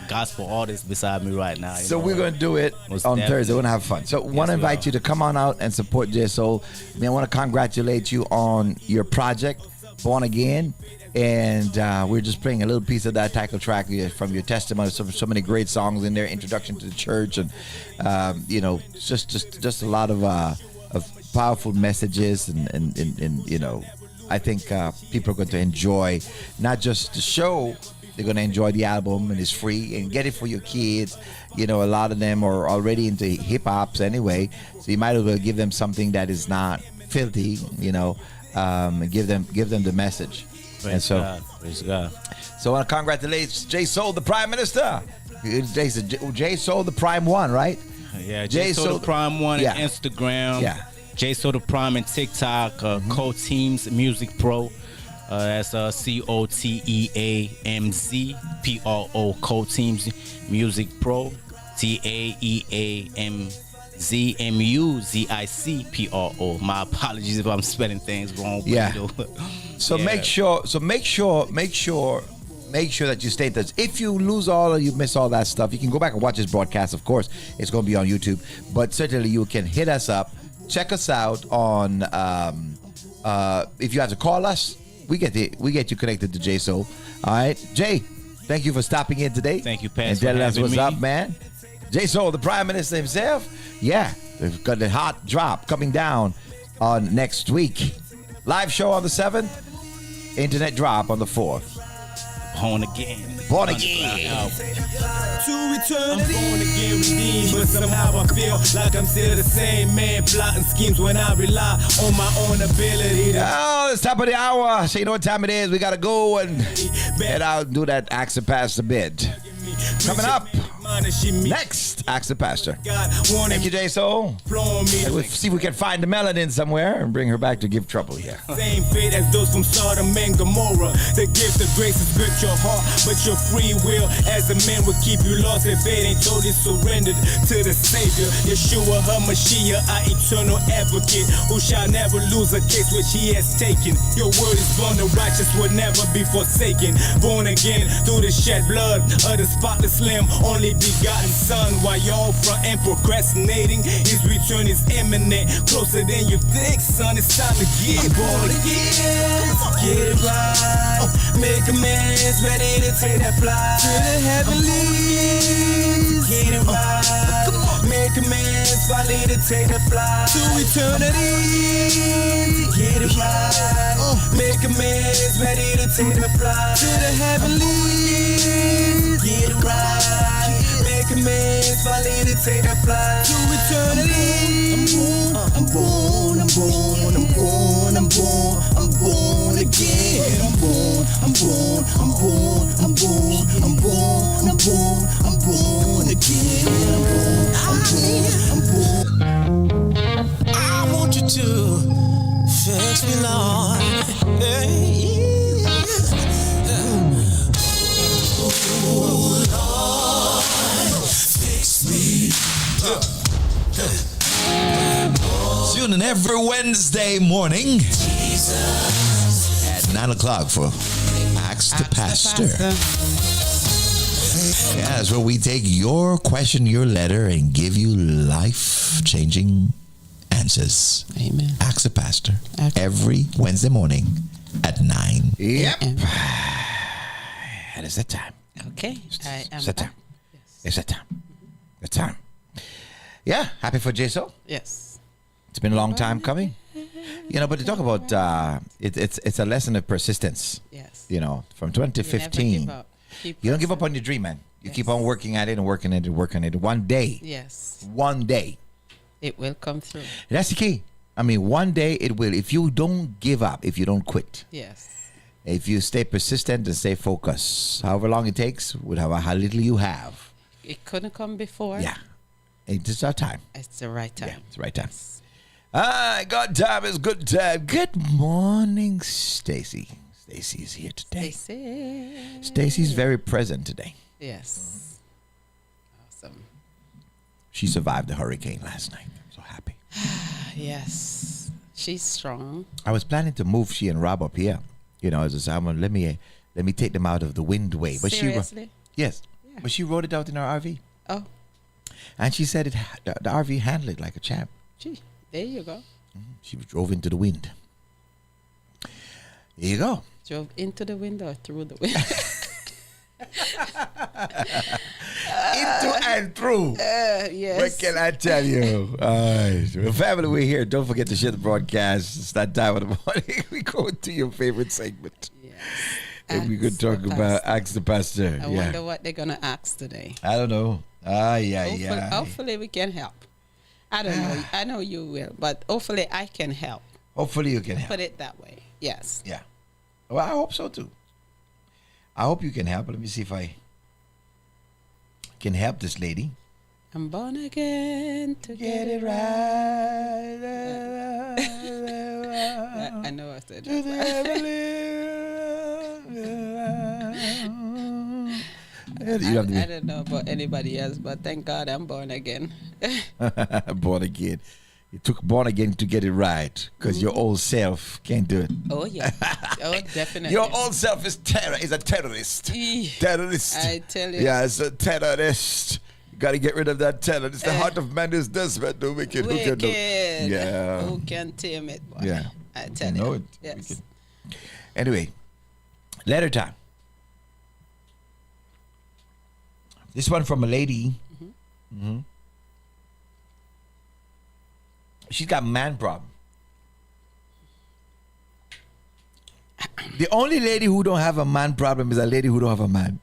gospel artist beside me right now. So we're going to do it on Thursday. We're going to have fun. So want to invite you to come on out and support J Soul. I want to congratulate you on your project, Born Again. And we're just playing a little piece of that title track from your testimony. So many great songs in there, introduction to the church, and just a lot of powerful messages, and I think people are going to enjoy not just the show. They're going to enjoy the album, and it's free, and get it for your kids. A lot of them are already into hip hops anyway, so you might as well give them something that is not filthy, and give them the message. Praise God. So I want to congratulate J Soul, the Prime Minister. J Soul, the Prime 1, right? Yeah, J Soul the Prime 1 yeah. Instagram. Yeah. J Soul the Prime and TikTok. Code Teams Music Pro. That's COTEAMZ PRO Teams Music Pro TAEAMZMUZIC PRO. My apologies if I'm spelling things wrong. Yeah. You know. So Yeah. make sure that you stay in touch. If you lose all or you miss all that stuff, you can go back and watch this broadcast. Of course, it's going to be on YouTube, but certainly you can hit us up, check us out on. If you have to call us, we get you connected to Jay Soul. All right, Jay, thank you for stopping in today. Thank you, Pastor, and telling for us having what's me. up, man. Jay Soul, the Prime Minister himself. Yeah, we've got the hot drop coming down on next week. Live show on the 7th. Internet drop on the 4th. Born again. Born again. To eternity. I'm born again, redeemed, but somehow I feel like I'm still the same man, plotting schemes when I rely on my own ability to. Oh, it's top of the hour. So you know what time it is. We got to go and head out and do that Ask the Pastor bid. Coming up next, Ask the Pastor. Thank you, Jay Soul. And we'll see if we can find the melanin somewhere and bring her back to give trouble here. Same fate as those from Sodom and Gomorrah. The gift of grace has gripped your heart, but your free will as a man will keep you lost if it ain't totally surrendered to the Savior. Yeshua HaMashiach, our eternal advocate, who shall never lose a case which he has taken. Your word is born, the righteous will never be forsaken. Born again through the shed blood of the spotless lamb, only begotten son. While y'all front and procrastinating, his return is imminent, closer than you think, son. It's time to get born again. Get it right, make amends, ready to take that flight to the heavenlies. Get it right, make amends, finally to take that flight to eternity. Get it right, make amends, ready to take that flight to the heavenlies. Get it right, make amends, finally to take that flight to eternity. I'm born again. I'm born again. I want you to fix me, Lord. Oh, Lord, fix me. Tune in every Wednesday morning at 9 o'clock for Ask the Pastor. Yeah, that's where we take your question, your letter, and give you life-changing answers. Amen. Ask the Pastor every Wednesday morning at 9. Yep. And it's that time. Okay. I am It's that time. back. It's that time. It's time. Yeah, happy for Jaso. Yes. It's been a long time coming. You know, but to talk about it's a lesson of persistence. Yes. You know, from 2015. You never give up. You don't give up on your dream, man. You keep on working at it and working at it and working at it. One day. Yes. One day. It will come through. That's the key. I mean, one day it will. If you don't give up, if you don't quit. Yes. If you stay persistent and stay focused, however long it takes, whatever how little you have. It couldn't come before. Yeah. It's our time. It's the right time. Yeah, it's the right time. God time is good time. Good morning, Stacy. Stacy's here today. Stacy's very present today. Yes. Awesome. She survived the hurricane last night. I'm so happy. Yes. She's strong. I was planning to move she and Rob up here. You know, as a someone, let me take them out of the wind way. But Seriously? Yes. Yeah. But she wrote it out in her RV. Oh. And she said the RV handled it like a champ. Gee, there you go. She drove into the wind. There you go. Drove into the window or through the window? Into and through. Yes. What can I tell you? All right. Well, family, we're here. Don't forget to share the broadcast. It's that time of the morning. We go into your favorite segment. Yes. And we could talk about Ask the Pastor. I wonder what they're going to ask today. I don't know. Hopefully we can help. I don't know. I know you will, but hopefully I can help. Hopefully you can help. Put it that way. Yes. Yeah. Well, I hope so too. I hope you can help. Let me see if I can help this lady. I'm born again to get it right. I know I said that. You have to be I don't know about anybody else, but thank God I'm born again. born again. You took born again to get it right, because your old self can't do it. Oh yeah. Oh, definitely. Your old self is a terrorist. Terrorist. I tell you. Yeah, it's a terrorist. You got to get rid of that terror. It's the heart of man is desperate, the wicked. Who can do? Yeah. Who can tame it? Boy? Yeah. I tell know you. it. Yes. Anyway, letter time. This one from a lady. Mm-hmm. She's got man problem. The only lady who don't have a man problem is a lady who don't have a man.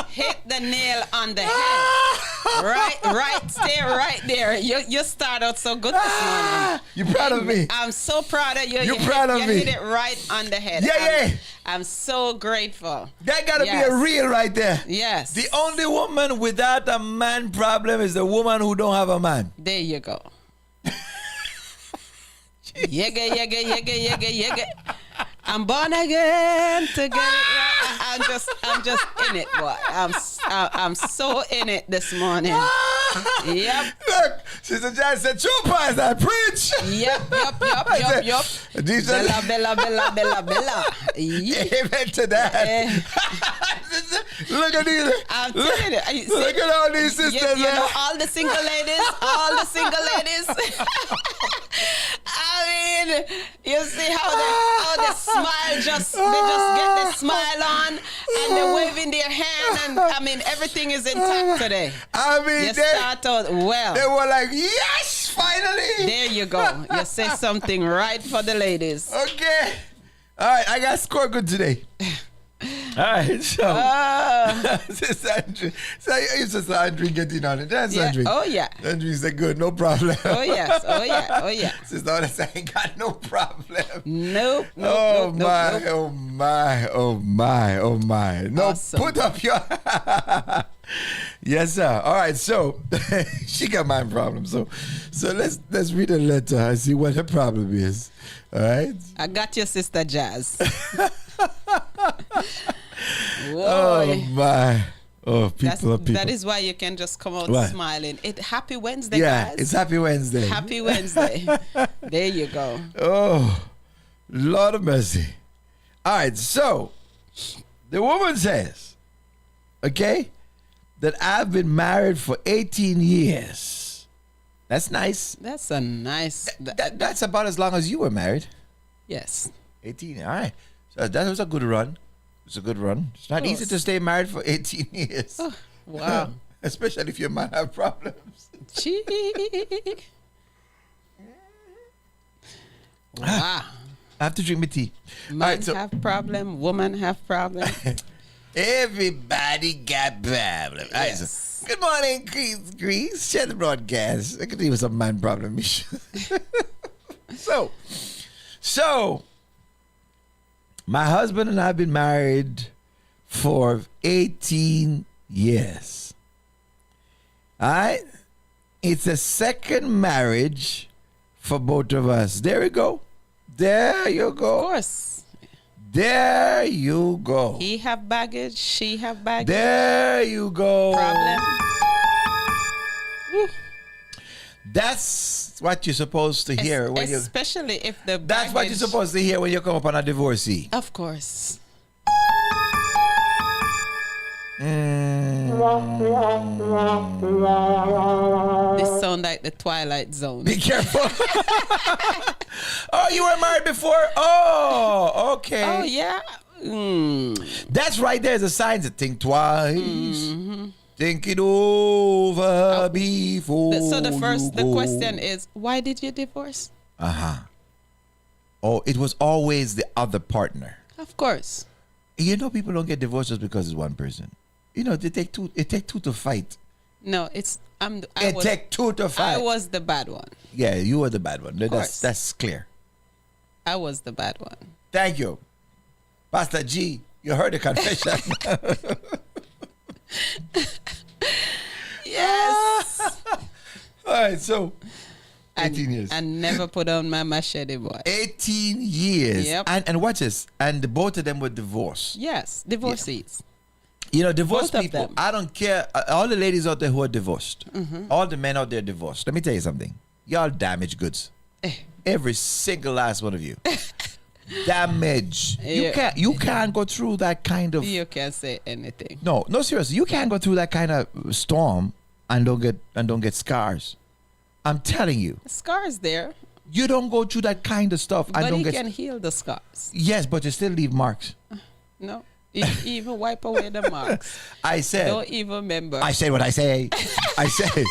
Hit the nail on the head. Right, stay right there. You start out so good this morning. You proud of me? I'm so proud of you. You proud of me? You hit it right on the head. Yeah. I'm so grateful. That gotta be a real right there. Yes. The only woman without a man problem is the woman who don't have a man. There you go. Yega. I'm born again to get it right. I'm just in it, boy. I'm so in it this morning. Yep. Look, Sister Jan said, "True pies, I preach." Yep. Bella. Amen to that. Look at these. I'm telling you. Look at all these sisters. You know, all the single ladies. I mean, you see how they smile, they just get the smile on, and they're waving their hand, and I mean, everything is intact today. I mean, you start out well. They were like, yes, finally. There you go. You say something right for the ladies. Okay. All right, I got score good today. All right, so Sister Andrew, Sister Andrew getting on it. That's Andrew. Oh yeah. Andrew said good, no problem. Oh yeah. Sister Andrew, I ain't got no problem. Nope. Oh my. No, awesome. Put up your. Yes, sir. All right, so she got my problem. So let's read a letter and see what her problem is. All right. I got your Sister Jazz. Oh my! Oh, people. That is why you can just come out smiling. Happy Wednesday, yeah, guys. it's Happy Wednesday. Happy Wednesday. There you go. Oh, Lord of mercy! All right, so the woman says, okay, that I've been married for 18 years. That's nice. That's a nice. That's about as long as you were married. Yes. 18. All right. So that was a good run. It's a good run. It's not easy to stay married for 18 years. Oh, wow. Especially if your man have problems. Gee. Wow. I have to drink my tea. Man have problem, woman have problem. Everybody got problems. Yes. Right, so, good morning, Grease. Share the broadcast. I could deal with some man problem issues. So, my husband and I have been married for 18 years. All right? It's a second marriage for both of us. There we go. There you go. Of course. There you go. He have baggage. She have baggage. There you go. Problem. Woo. That's what you're supposed to hear when especially if the baggage. That's what you're supposed to hear when you come up on a divorcee. Of course. This sound like the Twilight Zone. Be careful. Oh, you were married before? Oh, okay. Oh, yeah. That's right there. The signs that think twice. Mm-hmm. Think it over before. So the question is, why did you divorce? Oh, it was always the other partner. Of course. You know, people don't get divorced just because it's one person. You know, it take two to fight. No, it take two to fight. I was the bad one. Yeah, you were the bad one. That's clear. I was the bad one. Thank you. Pastor G, you heard the confession. Yes. All right, so 18 years. And never put on my machete, boy. 18 years. Yep. And watch this. And both of them were divorced. Yes, divorcees. You know, divorced Both of people, them. I don't care. All the ladies out there who are divorced, Mhm. all the men out there divorced. Let me tell you something. Y'all damaged goods. Every single last one of you. Damage. Yeah. You can't go through that kind of You can't say anything. No, seriously. You can't go through that kind of storm and don't get scars. I'm telling you. Scars there, You don't go through that kind of stuff and but don't he get can heal the scars. Yes, but you still leave marks. No, he even wipe away the marks. I said Don't even remember. I say what I say. I say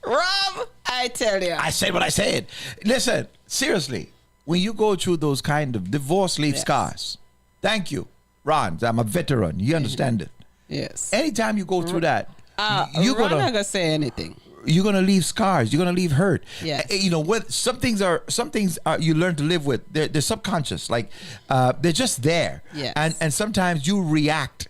Rob, I tell you. I said what I said. Listen, seriously, when you go through those kind of divorce leave scars, thank you, Ron. I'm a veteran. You understand it. Yes. Anytime you go through that, You're not gonna say anything. you're gonna leave scars. You're gonna leave hurt. Yes. You know what? Some things are you learn to live with. They're subconscious. Like they're just there. Yes. And sometimes you react.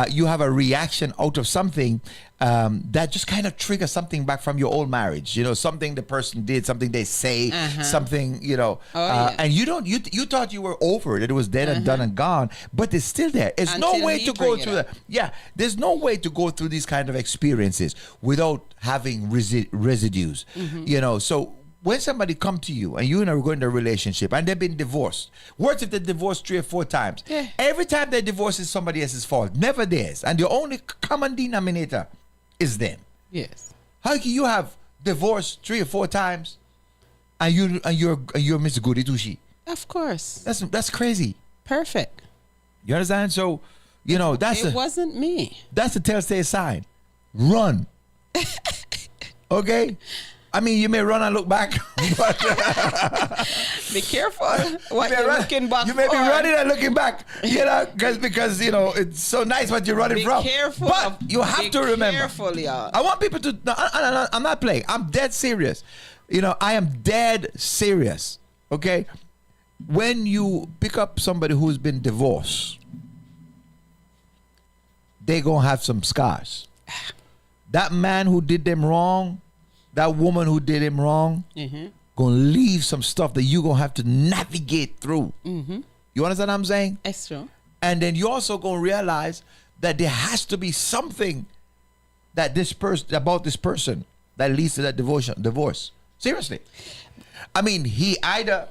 You have a reaction out of something that just kind of triggers something back from your old marriage. You know, something the person did, something they say, something. You know, and you don't. You thought you were over it. It was dead and done and gone. But it's still there. It's Until no way he to go bring it through up. that. Yeah, there's no way to go through these kind of experiences without having residues. You know, so when somebody come to you and you and are going to a relationship and they've been divorced, worse if they divorced 3 or 4 times. Yeah. Every time they divorce is somebody else's fault, never theirs. And the only common denominator is them. Yes. How can you have divorced 3 or 4 times and you're Mr. Goody Two-Shoes? Of course. That's crazy. Perfect. You understand? So, you know, It wasn't me. that's the telltale sign. Run. Okay? I mean, you may run and look back, but Be careful what you may you're run- looking back you may be for. running and looking back, you know, because you know it's so nice what you're running Be from. careful. But you have Be to remember. careful, y'all. I want people to. No, I'm not playing. I'm dead serious. You know, I am dead serious. Okay, when you pick up somebody who's been divorced, they gonna have some scars. That man who did them wrong, that woman who did him wrong, gonna leave some stuff that you gonna have to navigate through. You understand what I'm saying? It's true. And then you also gonna realize that there has to be something that this person that leads to that divorce. Seriously. I mean, he either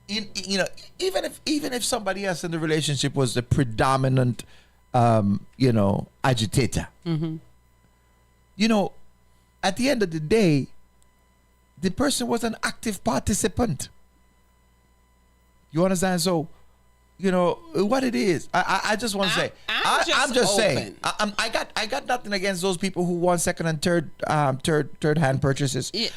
you know, even if somebody else in the relationship was the predominant you know, agitator. You know, at the end of the day, the person was an active participant. You understand? So, you know what it is. I just want to say. I'm just saying. I got nothing against those people who want second and third hand purchases. Yeah.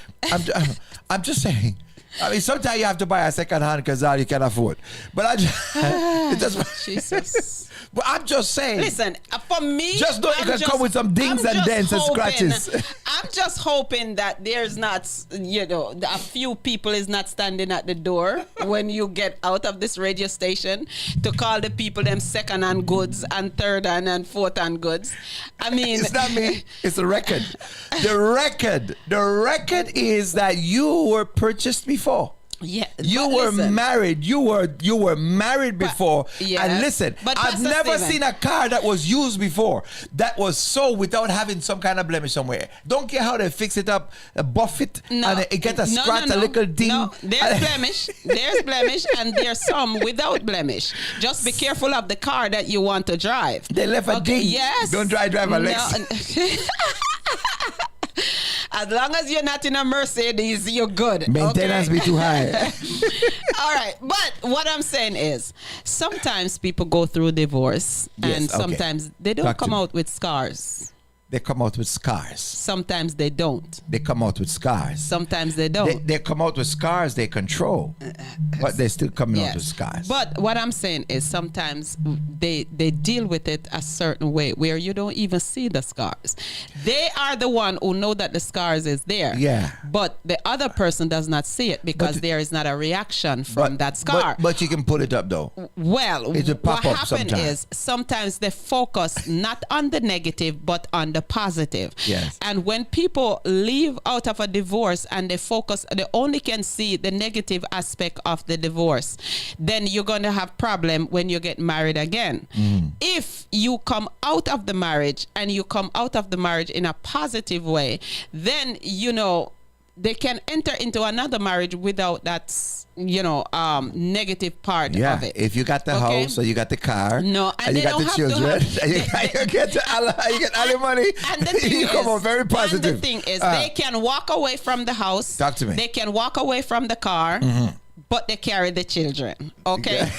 I'm just saying. I mean, sometimes you have to buy a second hand because all you can afford. But I just, it just Jesus. But I'm just saying. Listen, for me, just know it can come with some dings and dents and scratches. I'm just hoping that there's not, you know, a few people is not standing at the door when you get out of this radio station to call the people them second-hand goods and third-hand and fourth-hand goods. I mean, it's not me. It's the record. The record is that you were purchased before. Yeah, you were married. You were married before. yes, and listen, but I've Pastor never Stephen, seen a car that was used before that was sold without having some kind of blemish somewhere. Don't care how they fix it up, buff it, and it get a scratch, a little ding. No, there's blemish, and there's some without blemish. Just be careful of the car that you want to drive. They left a ding. Yes. Don't drive a Lexus. As long as you're not in a Mercedes, you're good. Maintenance be too high. All right, but what I'm saying is, sometimes people go through divorce, and sometimes they don't come out with scars. They come out with scars. Sometimes they don't. They come out with scars. Sometimes they don't. They come out with scars they control, but they're still coming out with scars. But what I'm saying is sometimes they deal with it a certain way where you don't even see the scars. They are the one who know that the scars is there. Yeah. But the other person does not see it because there is not a reaction from that scar. But you can pull it up though. Well, it'll pop what up happened sometime. is sometimes they focus not on the negative but on the positive. Yes. And when people leave out of a divorce and they only can see the negative aspect of the divorce, then you're going to have problem when you get married again. If you come out of the marriage and you come out of the marriage in a positive way, then, they can enter into another marriage without that, negative part Yeah, of it. if you got the Okay? house or you got the car, No, and you they got the don't have to children, have- and you get all the money, And the thing you come is- out very positive. And the thing is, they can walk away from the house. Talk to me. They can walk away from the car. But they carry the children, okay?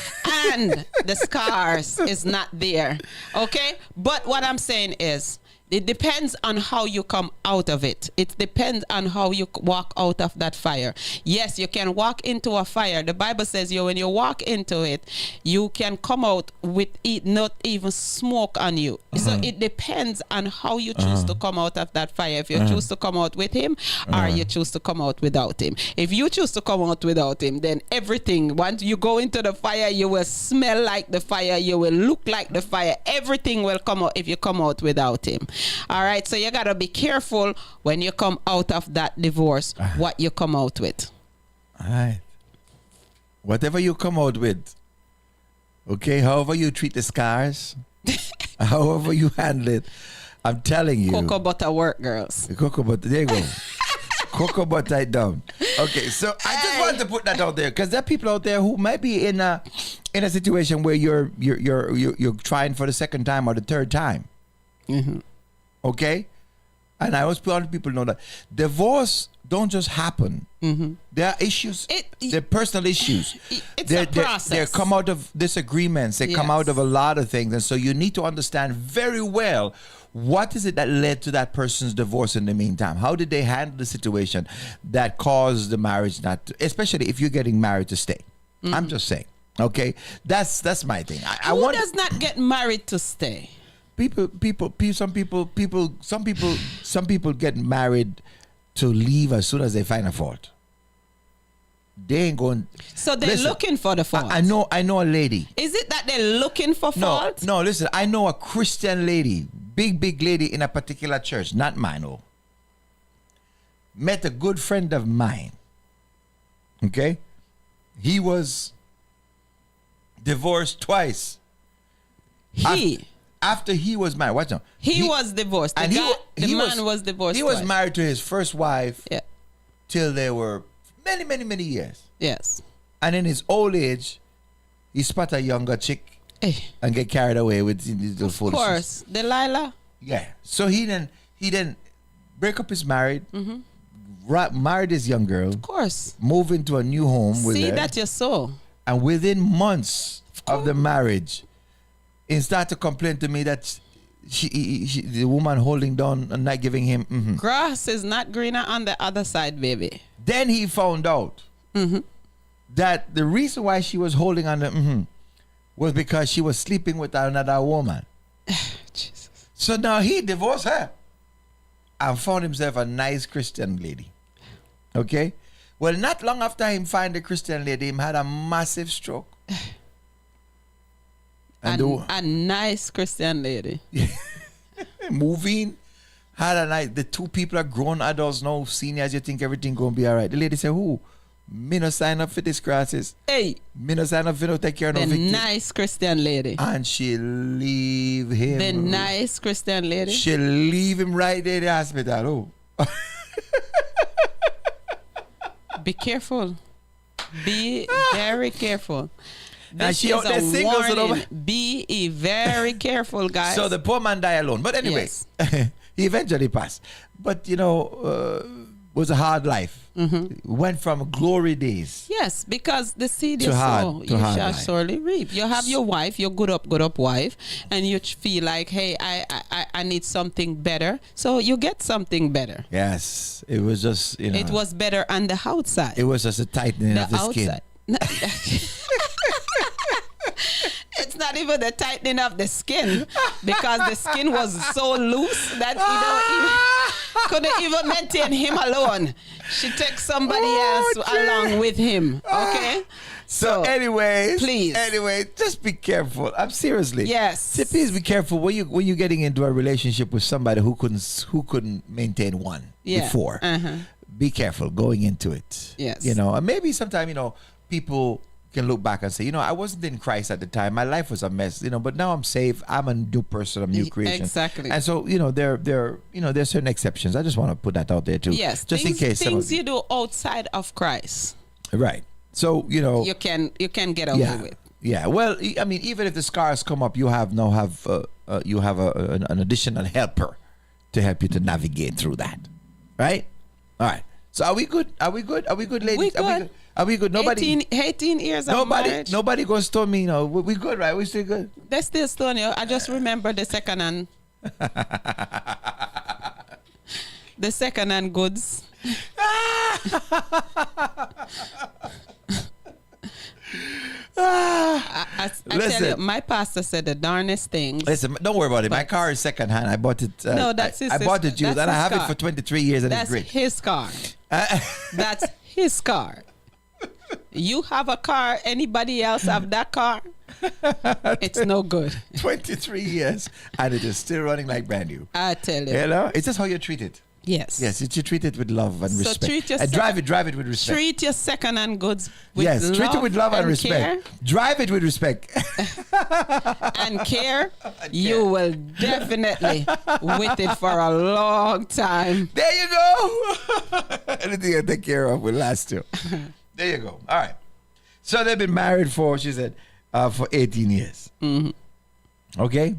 And the scars is not there, okay? But what I'm saying is, it depends on how you come out of it. It depends on how you walk out of that fire. Yes, you can walk into a fire. The Bible says when you walk into it, you can come out with not even smoke on you. So it depends on how you choose to come out of that fire. If you choose to come out with him, or you choose to come out without him. If you choose to come out without him, then everything, once you go into the fire, you will smell like the fire, you will look like the fire. Everything will come out if you come out without him. All right, so you got to be careful when you come out of that divorce, what you come out with. All right. Whatever you come out with, okay, however you treat the scars, however you handle it, I'm telling you. Cocoa butter work, girls. Cocoa butter, there you go. Cocoa butter it down. Okay, so I just wanted to put that out there because there are people out there who might be in a situation where you're trying for the second time or the third time. Okay, and I always want people to know that divorce don't just happen. There are issues. They're personal issues. It's a process. They come out of disagreements. They come out of a lot of things, and so you need to understand very well what is it that led to that person's divorce in the meantime. How did they handle the situation that caused the marriage not to, especially if you're getting married to stay. I'm just saying. Okay, that's my thing. Who does not get married to stay? Some people get married to leave as soon as they find a fault. They ain't going. So they're looking for the fault. I know a lady. Is it that they're looking for fault? No, listen, I know a Christian lady, big lady in a particular church, not mine. Oh. Met a good friend of mine. Okay? He was divorced twice. After he was married, watch now. He was divorced. The man was divorced. He was twice. married to his first wife till they were many years. Yes. And in his old age, he spot a younger chick and get carried away with the foolishness. Of course. Delilah? Yeah. So he then break up his married, married this young girl. Of course. Move into a new home with See her. that you saw. And within months of the marriage, he started to complain to me that the woman holding down and not giving him. Grass is not greener on the other side, baby. Then he found out that the reason why she was holding on was because she was sleeping with another woman. Jesus. So now he divorced her and found himself a nice Christian lady. Okay? Well, not long after him find the Christian lady, him had a massive stroke. A nice Christian lady. Moving. Had a nice, the two people are grown adults now, seniors, you think everything gonna be all right. The lady said, who? Me no sign up for this crisis. Hey. Me no sign up for no take care of no victim. The nice Christian lady. And she leave him. The nice Christian lady. She leave him right there in the hospital. Oh. Be careful. Be very careful. And she is out there a single, so warning. Be very careful, guys. So the poor man died alone. But anyway, he eventually passed. But, was a hard life. Went from glory days. Yes, because the seed To you hard- sow, to you hard shall life. surely reap. You have your wife, your good up wife, and you feel like, hey, I need something better. So you get something better. Yes. It was just, It was better on the outside. It was just a tightening of the skin. It's not even the tightening of the skin, because the skin was so loose that he couldn't even maintain him alone. She takes somebody else along with him. Okay? So anyways, please. Anyway, just be careful. I'm seriously. Yes. See, please be careful when you're getting into a relationship with somebody who couldn't maintain one before. Be careful going into it. Yes. And maybe sometime, people can look back and say, I wasn't in Christ at the time. My life was a mess, but now I'm saved. I'm a new person, I'm a new creation. Exactly. And so, there's certain exceptions. I just want to put that out there too. Yes. Just in case things you do outside of Christ. Right. So, you can get over with. Yeah. Well, I mean, even if the scars come up, you have an additional helper to help you to navigate through that. Right? All right. So are we good? Are we good, ladies? We good. Are we good? Nobody. 18 years of marriage. Nobody gonna stone me. We good, right? We still good. They still stone you. I just remember the second-hand. The second-hand goods. I tell you, my pastor said the darnest things. Listen, don't worry about it. My car is second hand. I bought it. No, that's his. I bought it used, and I have car. it for 23 years, and that's it's great. His car. That's his car. You have a car. Anybody else have that car? It's no good. 23 years, and it is still running like brand new. I tell you. It's just how you treat it. Yes. Yes, you treat it with love and respect. So treat your and drive it with respect. Treat your second-hand goods with yes, love. Treat it with love and respect. Care. Drive it with respect. and care. You will definitely with it for a long time. There you go. Anything I take care of will last too. There you go. All right. So they've been married for 18 years. Mm-hmm. Okay?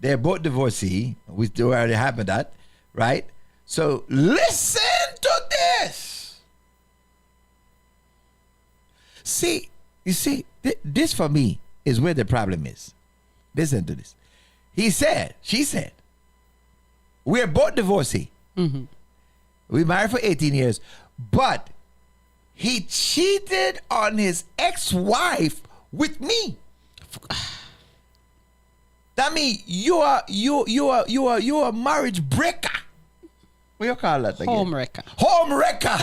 They're both divorcee. We already happened that, right? So listen to this. You see, this for me is where the problem is. Listen to this. She said, we're both divorcee. Mm-hmm. We married for 18 years, but he cheated on his ex-wife with me. That means you are a marriage breaker. What do you call that again? Home wrecker. Home wrecker.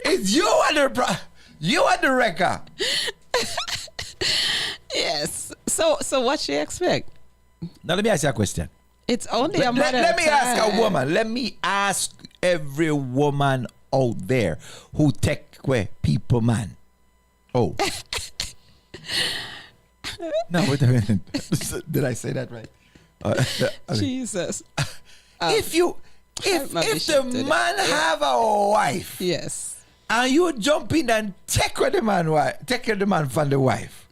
It's you and the wrecker. Yes. So what she expect? Now let me ask you a question. It's only a matter Let of me time. ask a woman. Let me ask every woman out there who take away people man. Oh. No, wait a minute. Did I say that right? Jesus. If the man have a wife, yes, and you jump in and take the man from the wife,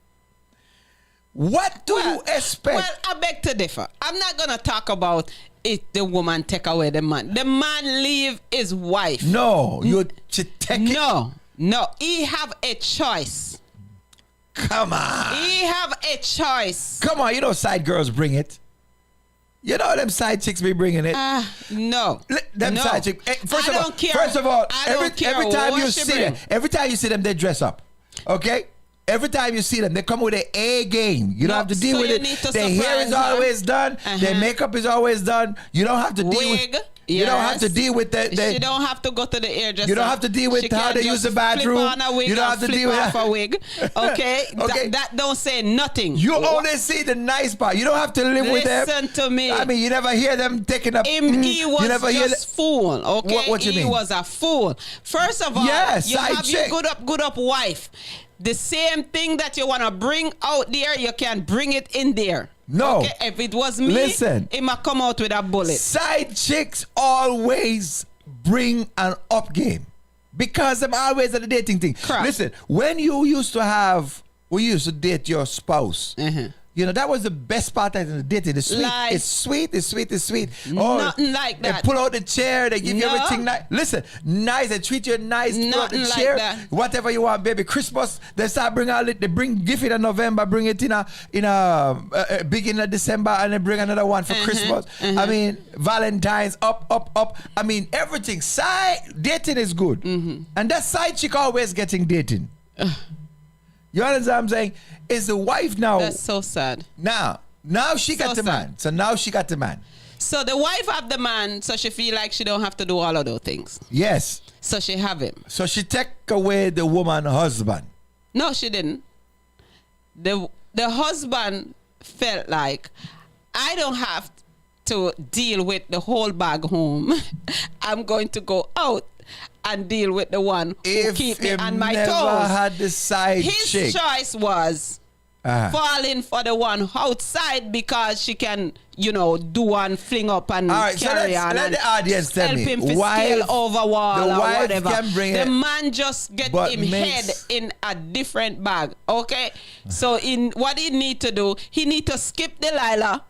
what do you expect? Well, I beg to differ. I'm not gonna talk about if the woman take away the man. The man leave his wife. No, you take it. No, he have a choice. Come on. He have a choice. Come on, side girls bring it. You know them side chicks be bringing it. No. Side chicks. First of all, every time you see them, they dress up. Okay? Every time you see them, they come with an A game. You don't have to deal with it. Their hair is always done. Their makeup is always done. You don't have to deal with You don't have to deal with that. She don't have to go to the hairdresser. You don't have to deal with how they use the bathroom. Flip on a wig, you don't have to deal with off a wig. Okay? Okay. That don't say nothing. You only see the nice part. You don't have to live with them. Listen to me. I mean, you never hear them taking up. He was just fool. Okay? What you mean? He was a fool. First of all, yes, you have your good up wife. The same thing that you want to bring out there, you can bring it in there. No. Okay? If it was me, listen, he might come out with a bullet. Side chicks always bring an up game because I'm always at the dating thing. Crap. Listen, when you used to date your spouse. Mm-hmm. That was the best part of the dating. It's sweet. It's sweet. Oh, nothing like that. They pull out the chair. They give you everything nice. Listen, nice. They treat you nice. Pull out the chair. That. Whatever you want, baby. Christmas. They start bring all it. They bring gift in November. Bring it in a beginning of December, and they bring another one for Christmas. I mean, Valentine's up. I mean, everything. Dating is good, and that side chick always getting dating. You understand what I'm saying? It's the wife now. That's so sad. Now she got the man. So now she got the man. So the wife have the man, so she feel like she don't have to do all of those things. Yes. So she have him. So she take away the woman husband. No, she didn't. The husband felt like, I don't have to deal with the whole bag home. I'm going to go out and deal with the one who keep me on my never toes. had the side His chick. choice was falling for the one outside because she can, do one fling up and All right, so carry on. let the audience tell help me. him to Wife- scale over wall the or wife whatever. can bring The it, man just get but him makes- head in a different bag. Okay? So in what he need to do, he need to skip Delilah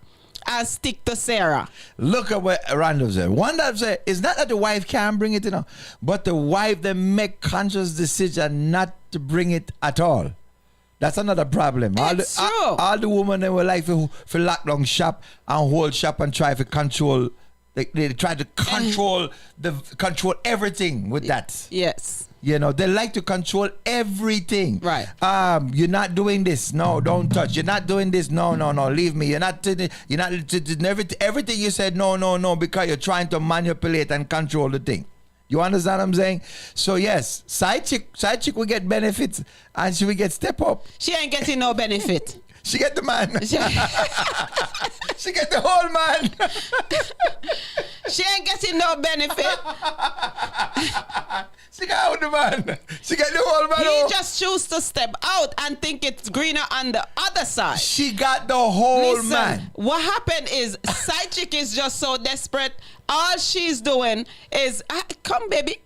and stick to Sarah. Look at what Randall said. One that said, it's not that the wife can bring it, but the wife that make conscious decision not to bring it at all. That's another problem. It's true. All the women they were like for lock down shop and hold shop and try to control. They try to control control everything with that. Yes. They like to control everything. Right. You're not doing this. No, don't touch. You're not doing this. No, leave me. You're not everything you said. No, because you're trying to manipulate and control the thing. You understand what I'm saying? So yes, side chick will get benefits and she will get step up. She ain't getting no benefit. She get the man. She get the whole man. She ain't getting no benefit. She got the man. She get the whole man. He just choose to step out and think it's greener on the other side. She got the whole man. What happened is side chick is just so desperate. All she's doing is come baby.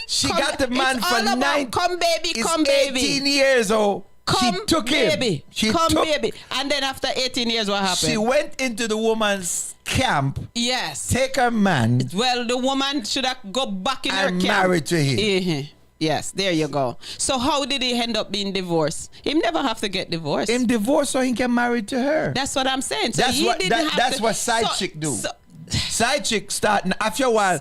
She come, got the man it's for all about 9. come baby, He's come baby. 18 years old. Come she took baby. him. She come took, baby. And then after 18 years, what happened? She went into the woman's camp. Yes. Take her man. Well, the woman should have go back in her and camp. married to him. Yes, there you go. So how did he end up being divorced? He never have to get divorced. Him divorced so he can marry to her. That's what I'm saying. So That's he what didn't have that's to, what side chick do. Side chick start after a while.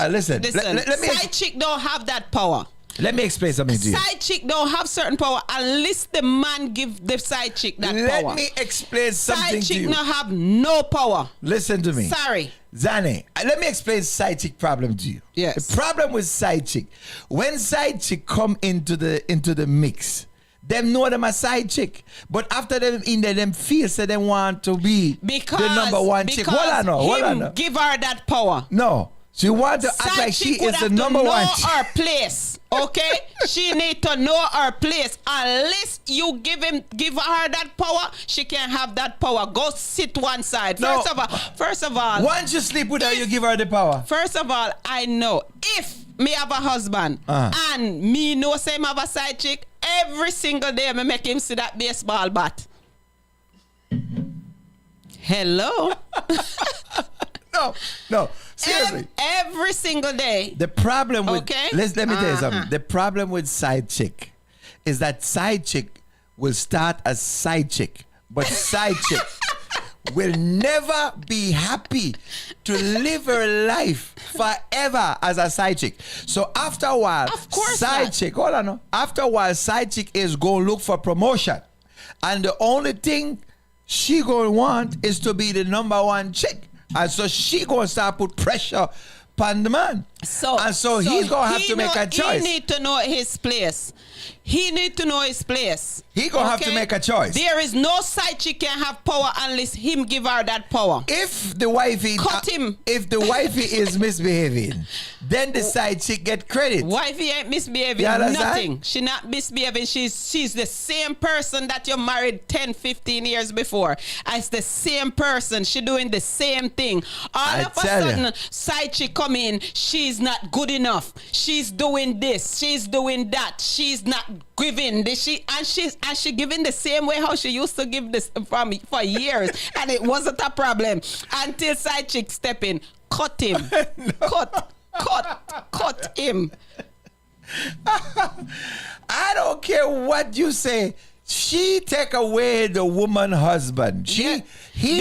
Listen. Let me side chick don't have that power. Let me explain something to you. Side chick don't have certain power unless the man give the side chick that power. Let me explain something side to chick you. don't have no power. Listen to me. Sorry. Zane, let me explain side chick problem to you. Yes. The problem with side chick, when side chick come into the mix, them know them a side chick. But after them in there, them feel so they want to be the number one chick. Hold on. Give her that power. No. She want to act like she is the number one chick. Her place. Okay? She need to know her place. Unless you give her that power, she can't have that power. Go sit one side. First of all. Once you sleep with her, you give her the power. First of all, I know if me have a husband and me know same have a side chick, every single day me make him see that baseball bat. Hello? No. Seriously. Every single day. The problem with let me tell you something. Uh-huh. The problem with side chick is that side chick will start as side chick, but side chick will never be happy to live her life forever as a side chick. So after a while, chick, hold on. After a while, side chick is going to look for promotion. And the only thing she going to want is to be the number one chick. And so she going to start put pressure upon the man. So he's going to have to make a choice. He need to know his place. He need to know his place. He going to have to make a choice. There is no side chick can have power unless him give her that power. If the wifey if the wifey is misbehaving, then the side chick get credit. Wifey ain't misbehaving nothing. She not misbehaving. She's the same person that you married 10, 15 years before. It's the same person. She doing the same thing. All of a sudden, side chick come in, she's not good enough. She's doing this. She's doing that. She's not giving this. She giving the same way how she used to give this for years, and it wasn't a problem until side chick step in, cut him, cut him. I don't care what you say. She take away the woman husband. He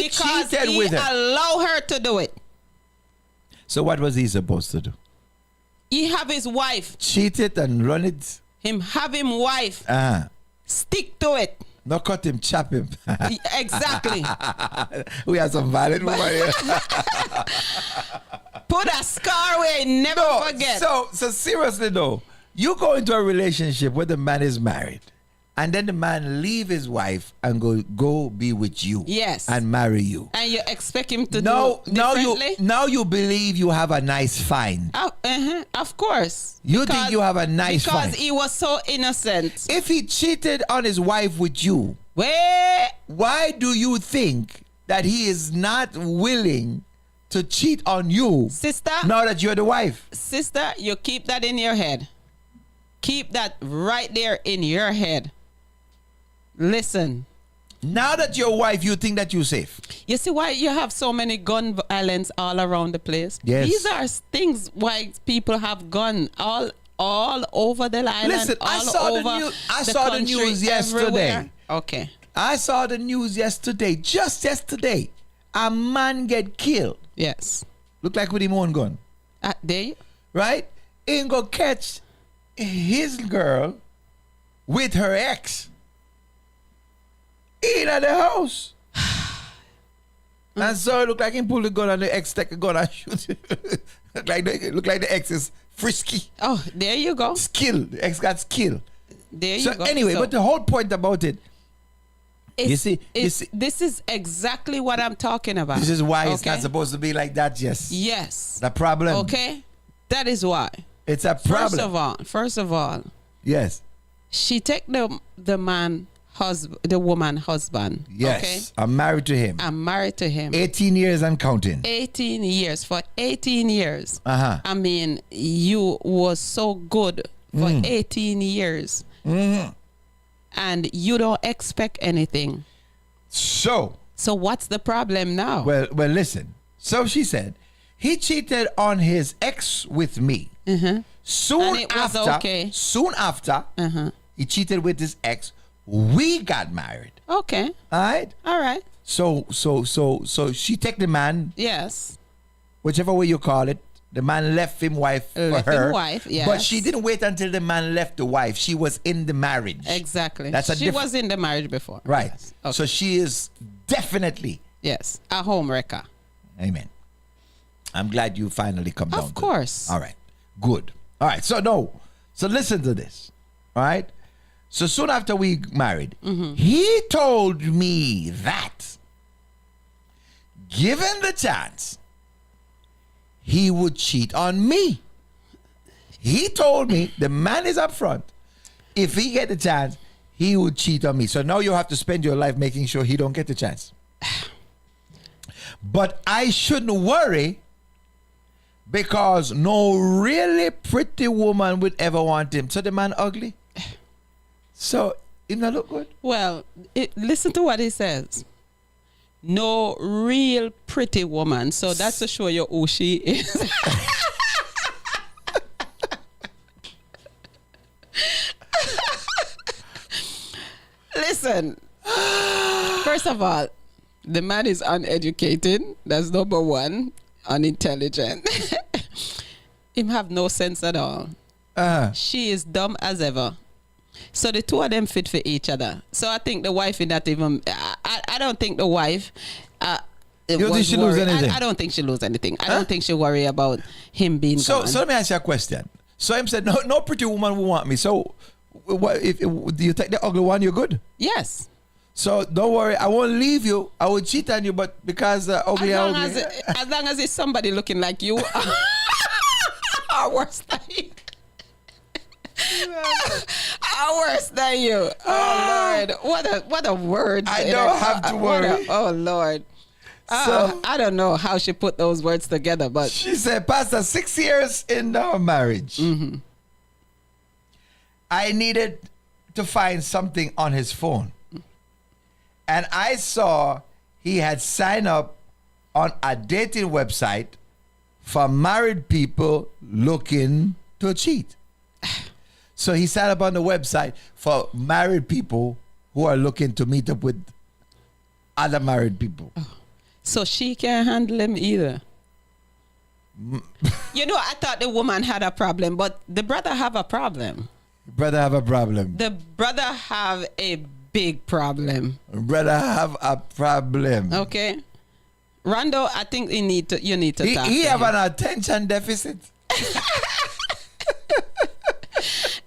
cheated with her. Allow her to do it. So what was he supposed to do? He have his wife. Cheat it and run it. Him have him wife. Stick to it. Not cut him, chop him. Exactly. We have some violent women here. Put a scar where he never forget. So seriously though, You go into a relationship where the man is married, and then the man leave his wife and go be with you. Yes. And marry you. And you expect him to now do differently? Now you believe you have a nice find. Of course. You think you have a nice find. Because he was so innocent. If he cheated on his wife with you, why do you think that he is not willing to cheat on you, sister? Now that you're the wife, sister, you keep that in your head. Keep that right there in your head. Listen. Now that you're wife, you think that you're safe. You see why you have so many gun violence all around the place? Yes. These are things why people have gun all over the island. Listen, I saw the news yesterday. Everywhere. Okay. I saw the news yesterday. Just yesterday, a man get killed. Yes. Look like with him own gun. There you. Right? He go catch his girl with her ex in the house. And so it looked like he pulled the gun and the ex take a gun and shoot him. look like the ex is frisky. Oh, there you go. Skill. The ex got skill. There you go. Anyway, but the whole point about it, you see, this is exactly what I'm talking about. This is why it's not supposed to be like that, yes. Yes. The problem. Okay. That is why. It's a problem. First of all. Yes. She take the man husband, the woman husband. Yes. Okay? I'm married to him. 18 years and counting. 18 years. For 18 years. Uh-huh. I mean, you was so good for 18 years. Mm-hmm. And you don't expect anything. So what's the problem now? Well, listen. So she said, he cheated on his ex with me. Mm-hmm. Soon after, he cheated with his ex. We got married. Okay. All right. So she take the man. Yes. Whichever way you call it. The man left him wife for her. Yes. But she didn't wait until the man left the wife. She was in the marriage. Exactly. She was in the marriage before. Right. Yes. Okay. So she is definitely. Yes. A home wrecker. Amen. I'm glad you finally come down. Of course. All right. Good. All right. So listen to this. All right. So soon after we married, he told me that given the chance, he would cheat on me. He told me, the man is up front. If he get the chance, he would cheat on me. So now you have to spend your life making sure he don't get the chance. But I shouldn't worry because no really pretty woman would ever want him. So the man ugly. So it not look good. Well, listen to what he says. No real pretty woman. So that's to show you who she is. Listen. First of all, the man is uneducated. That's number one. Unintelligent. Him have no sense at all. She is dumb as ever. So the two of them fit for each other. So I think the wife in that even. I don't think the wife. You don't think she lose anything? I don't think she lose anything. I don't think she worry about him being gone. So let me ask you a question. So him said, no pretty woman will want me. So if do you take the ugly one, you're good? Yes. So don't worry, I won't leave you. I will cheat on you, but because ugly. As long as it's somebody looking like you, or worse than you. Worse than you. Oh Lord, what a word. I don't have to worry. Oh Lord. So I don't know how she put those words together, but she said, Pastor, 6 years in our marriage, I needed to find something on his phone, and I saw he had signed up on a dating website for married people looking to cheat. So he signed up on the website for married people who are looking to meet up with other married people. So she can't handle him either. You know, I thought the woman had a problem, but the brother have a problem. Brother have a problem. The brother have a big problem. Brother have a problem. Okay. Rondo, I think you need to talk he to have him. an attention deficit.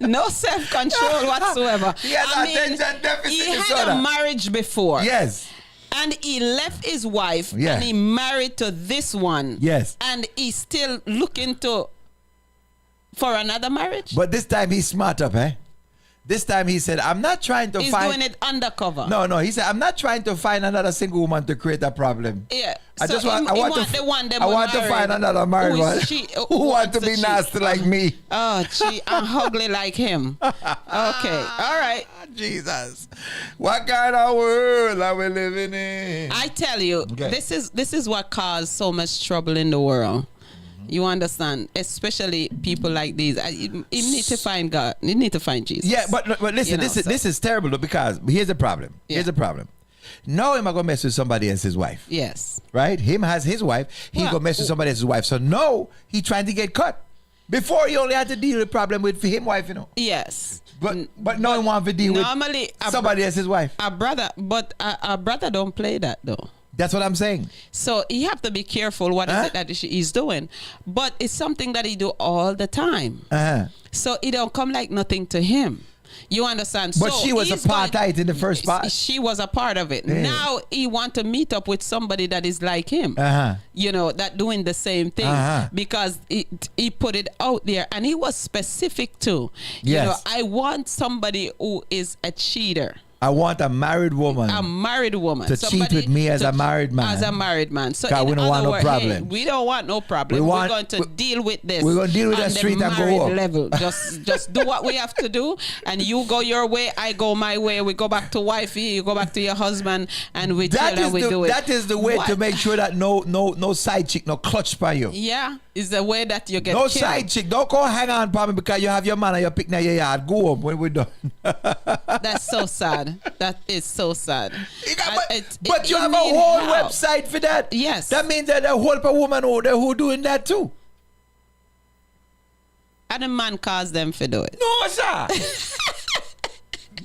No self-control whatsoever. He has attention deficit he had disorder. a marriage before. Yes. And he left his wife Yeah. and he married to this one. Yes. And he's still looking for another marriage. But this time he's smart up, eh? This time he said, I'm not trying to He's find... doing it undercover. No, he said, I'm not trying to find another single woman to create a problem. Yeah. I So just want, he I want, want to, the one them I who want to married. find another married Who one is she- who who want to wants be to nasty cheat. like me. Oh, gee, I'm ugly like him. Okay, all right. Jesus, what kind of world are we living in? I tell you, Okay. this is what caused so much trouble in the world. You understand? Especially people like these. You need to find God. You need to find Jesus. Yeah, but listen, You know, this is terrible though, because here's the problem. Here's the problem. No, him I gonna mess with somebody else's wife. Yes. Right? Him has his wife. He gonna mess with somebody else's wife. So no, he trying to get cut. Before he only had to deal with problem with him wife, you know. Yes. But no one want to deal normally with somebody else's wife. A brother, but a brother don't play that though. That's what I'm saying. So you have to be careful what is it that he's doing. But it's something that he do all the time. So it don't come like nothing to him. You understand? But so she was a part of it in the first part. She was a part of it. Yeah. Now he want to meet up with somebody that is like him. You know, that doing the same thing. Because he put it out there and he was specific too. You know, I want somebody who is a cheater. I want a married woman. A married woman to cheat with me as a married man. As a married man. So we in don't want other no words, problem. hey, we don't want no problem. We're going to deal with this. We're going to deal with on that street the and go married up. level. Just do what we have to do, and you go your way, I go my way. We go back to wifey, you go back to your husband, and we chill and we do it. That is the way to make sure that no side chick, no clutch by you. Yeah, is the way that you get No killed. side chick. Don't go hang on for me because you have your man and your picnic in your yard. Go home when we're done. That's so sad. That is so sad. But you have a whole website for that. Yes. That means that a whole woman out there who doing that too. And the man caused them for do it. No, sir.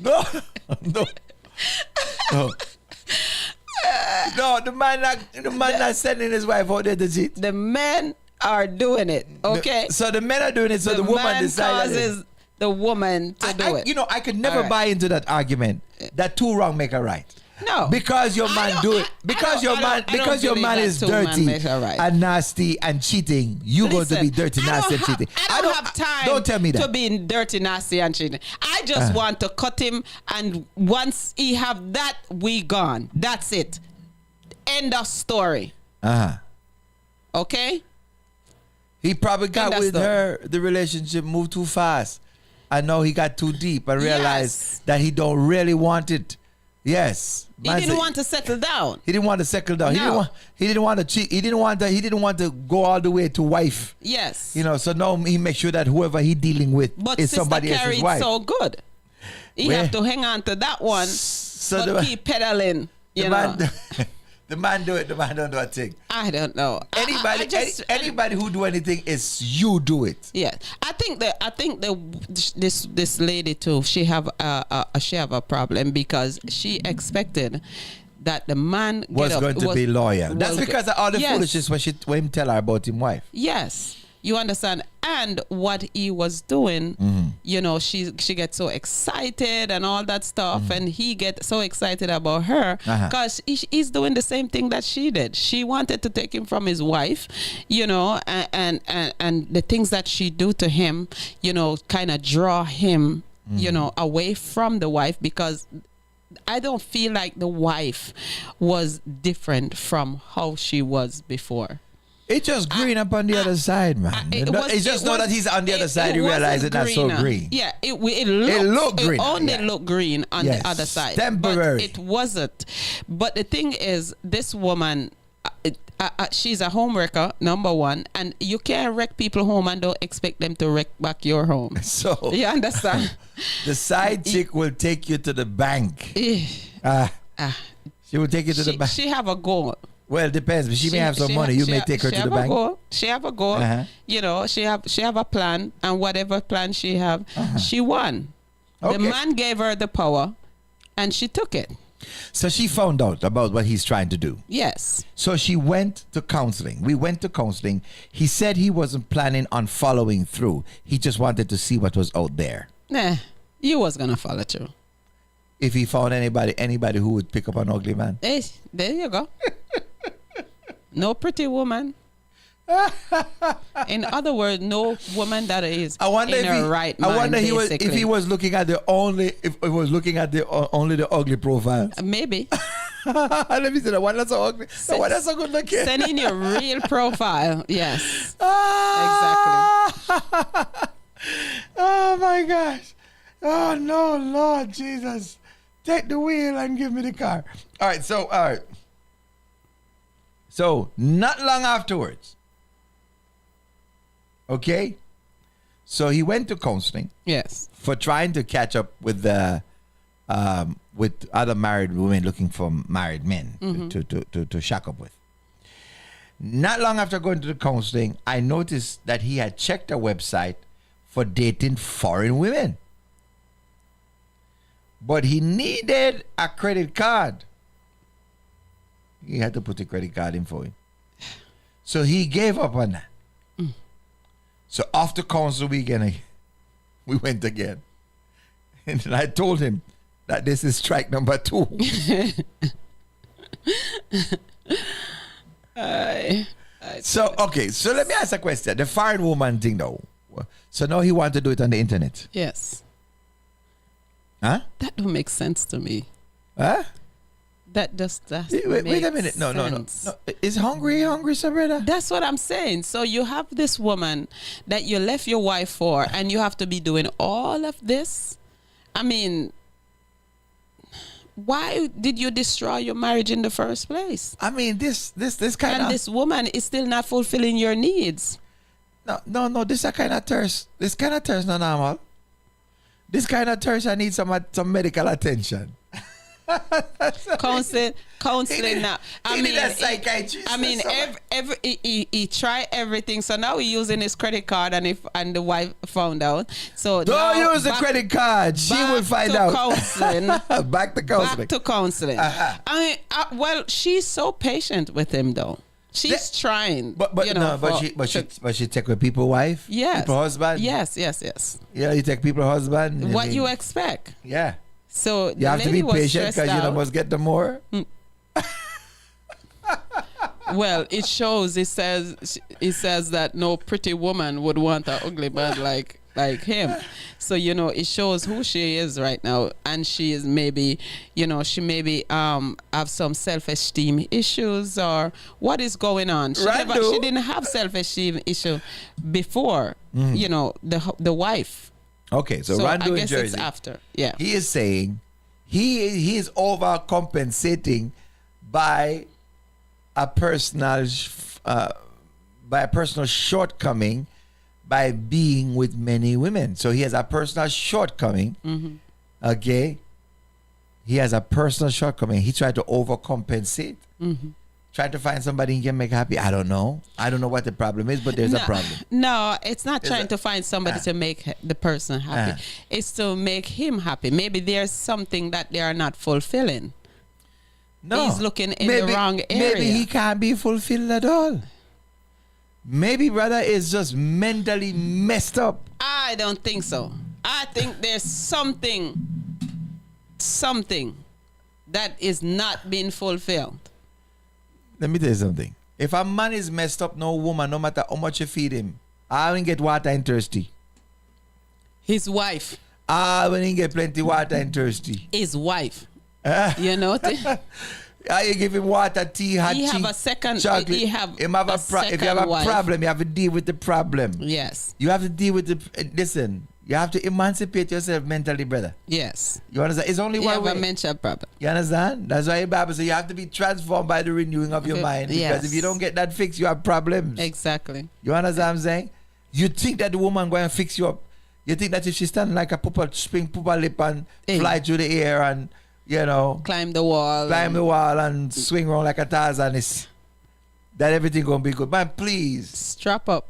No. No, the man not sending his wife out there to cheat. The men are doing it. Okay. So the men are doing it. So the woman man decided. causes the woman to do it. You know, I could never All right. buy into that argument that two wrong make a right. No, because your man do it. Because your man is dirty and nasty and cheating. You going to be dirty, nasty, and cheating. I don't have time. Don't tell me that. To be dirty, nasty, and cheating. I just want to cut him, and once he have that, we gone. That's it. End of story. Okay. He probably got with her. The relationship moved too fast. I know he got too deep and realized that he don't really want it. Yes. He didn't want to settle down. He didn't want to settle down. No. He didn't want to cheat. He didn't want to go all the way to wife. Yes. You know, so now he makes sure that whoever he dealing with But is Sister somebody else's carried wife. so good. He have to hang on to that one, but keep pedaling. You know. The man do it. The man don't do a thing. I don't know. Anybody who do anything is you do it. Yeah, I think this lady too. She have a problem because she expected that the man was going to be loyal. That's because of all the Yes. foolishness when him tell her about him wife. Yes. You understand? And what he was doing, you know, she gets so excited and all that stuff, and he gets so excited about her because he's doing the same thing that she did. She wanted to take him from his wife, you know, and the things that she do to him, you know, kind of draw him, you know, away from the wife, because I don't feel like the wife was different from how she was before. It's just green up on the other side, man. It's just know that he's on the other side. You realize it's not so green. Yeah, it looked green. It only looked green on the other side. Temporary. But it wasn't. But the thing is, this woman, she's a homewrecker, number one, and you can't wreck people home and don't expect them to wreck back your home. So you understand? The side chick will take you to the bank. She will take you to the bank. She have a goal. Well, it depends. But she may have some money. You may take her to the bank. She have a goal. You know, she have a plan, and whatever plan she have, she won. Okay. The man gave her the power, and she took it. So she found out about what he's trying to do. Yes. So she went to counseling. We went to counseling. He said he wasn't planning on following through. He just wanted to see what was out there. Nah, you was gonna follow through. If he found anybody who would pick up an ugly man. Hey, there you go. No pretty woman. In other words, no woman that is in her right mind. I wonder basically. if he was looking at only the ugly profiles. Maybe. Let me see the one that's so ugly. The one that's so good looking. Send in your real profile. Yes. Exactly. Oh my gosh. Oh no, Lord Jesus. Take the wheel and give me the car. All right. So not long afterwards. Okay. So he went to counseling. Yes. For trying to catch up with other married women looking for married men to shack up with. Not long after going to the counseling, I noticed that he had checked a website for dating foreign women. But he needed a credit card. He had to put the credit card in for him. So he gave up on that. So after counsel weekend, we went again. And I told him that this is strike number 2. So let me ask a question. The foreign woman thing though. So now he wants to do it on the internet. Yes. Huh? That don't make sense to me. Huh? That just wait a minute. No. Is hungry, Sabrina? That's what I'm saying. So you have this woman that you left your wife for, and you have to be doing all of this. I mean, why did you destroy your marriage in the first place? I mean, this kind of... And this woman is still not fulfilling your needs. No. This kind of thirst. This kind of thirst not normal. This kind of thirst, I need some medical attention. Counseling now. I mean, a psychiatrist. I mean, he tried everything. So now he's using his credit card, and the wife found out. So don't use the credit card. She will find out. Counseling. Back to counseling. Back to counseling. Well, she's so patient with him, though. She's trying. But she take with people wife. Yes. People husband. Yes. Yeah, you take people husband. What you expect? Yeah. So you have to be patient because you must get them more. Well, it shows. It says that no pretty woman would want an ugly man like him. So it shows who she is right now, and she is maybe have some self-esteem issues, or what is going on. She didn't have self-esteem issue before. The wife. Okay, so Randu I guess in Jersey, it's after. Yeah, he is saying he is overcompensating by a personal shortcoming by being with many women. So he has a personal shortcoming. Okay, he has a personal shortcoming. He tried to overcompensate. Tried to find somebody he can make happy. I don't know what the problem is, but there's a problem. No, it's not trying to find somebody to make the person happy. It's to make him happy. Maybe there's something that they are not fulfilling. No, he's looking in the wrong area. Maybe he can't be fulfilled at all. Maybe brother is just mentally messed up. I don't think so. I think there's something that is not being fulfilled. Let me tell you something. If a man is messed up, no woman, no matter how much you feed him, I will get water and thirsty. His wife. I will get plenty water and thirsty. His wife. You give him water, tea, hot tea, have a second, chocolate. If you have a problem, you have to deal with the problem. Yes. You have to deal with the... Listen, you have to emancipate yourself mentally, brother. Yes. You understand? It's only one way. You have a mental problem. You understand? That's why the Bible says you have to be transformed by the renewing of your mind. Because if you don't get that fixed, you have problems. Exactly. You understand what I'm saying? You think that the woman going to fix you up. You think that if she stand like a spring pooper lip and fly through the air and, climb the wall and swing around like a Tarzan, that everything going to be good. Man, please. Strap up.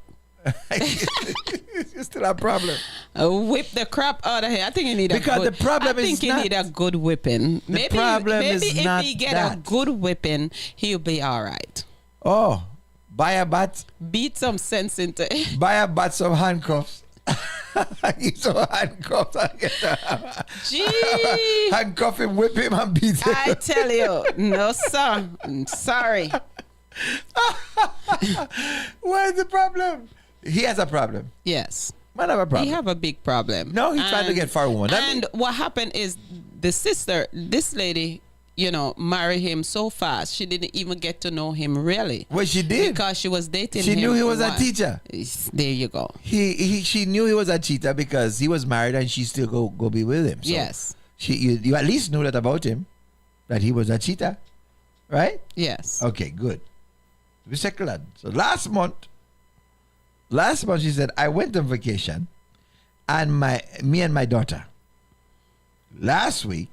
You still have a problem. Whip the crap out of here. I think you need the problem is I think you need a good whipping. Maybe if he get a good whipping, he'll be all right. Oh, buy a bat. Beat some sense into it. Buy a bat, some handcuffs. He's so handcuffed. Gee. Handcuff him, whip him, and beat him. I tell you, no, sir. I'm sorry. What's the problem? He has a problem. Yes. Man have a problem. He have a big problem. No, he's trying to get far woman. And what happened is the sister, this lady, married him so fast. She didn't even get to know him really. Well, she did. Because she was dating She him. knew he was a teacher. There you go. She knew he was a cheater because he was married and she still go be with him. So yes. You at least knew that about him, that he was a cheater, right? Yes. Okay, good. We second that. So last month she said, I went on vacation and me and my daughter. Last week,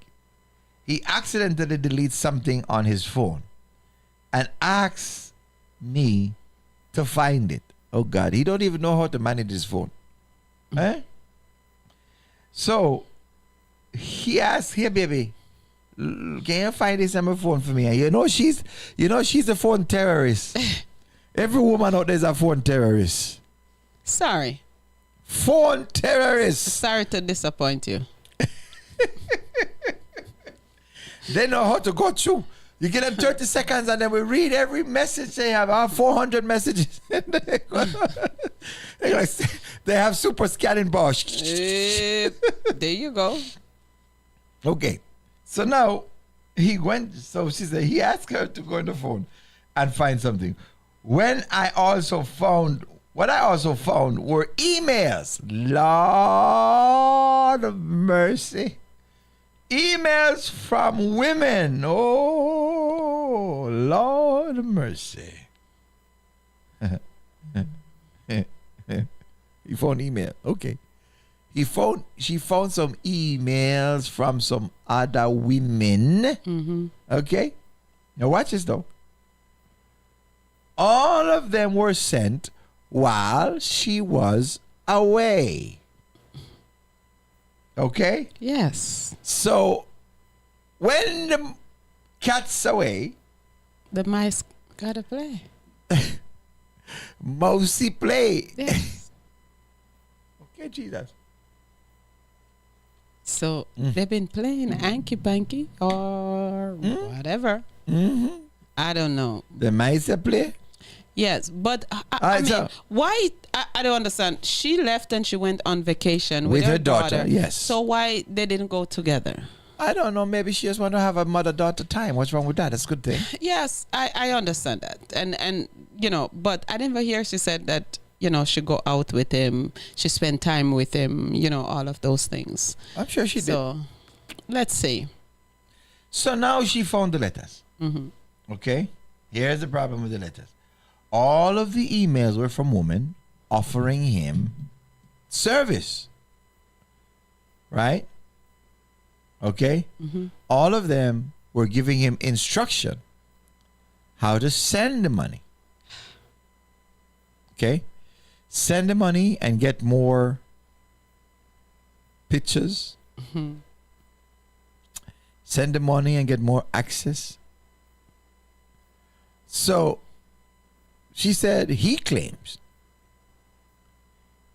he accidentally deleted something on his phone and asked me to find it. Oh God, he don't even know how to manage his phone. Eh? So he asked, here baby, can you find this on my phone for me? And she's a phone terrorist. Every woman out there is a phone terrorist. Sorry. Phone terrorist. Sorry to disappoint you. They know how to go through. You give them 30 seconds and then we read every message they have. 400 messages. They have super scanning bar. There you go. Okay. So now he went. So she said he asked her to go on the phone and find something. What I also found were emails. Lord of mercy. Emails from women. Oh, Lord of mercy. He found email. Okay. She found some emails from some other women. Mm-hmm. Okay. Now watch this though. All of them were sent while she was away. Okay? Yes. So when the cat's away, the mice gotta play. Mousy play. Yes. Okay, Jesus. So they've been playing hanky panky or whatever. Mm-hmm. I don't know. The mice play? Yes, but I mean, why? I don't understand. She left and she went on vacation with her daughter. Yes. So why they didn't go together? I don't know. Maybe she just want to have a mother-daughter time. What's wrong with that? That's a good thing. Yes, I understand that, and but I never hear she said that she go out with him, she spend time with him, all of those things. I'm sure she did. So let's see. So now she found the letters. Mm-hmm. Okay, here's the problem with the letters. All of the emails were from women offering him service. Right? Okay? Mm-hmm. All of them were giving him instruction how to send the money. Okay? Send the money and get more pictures. Mm-hmm. Send the money and get more access. So she said he claims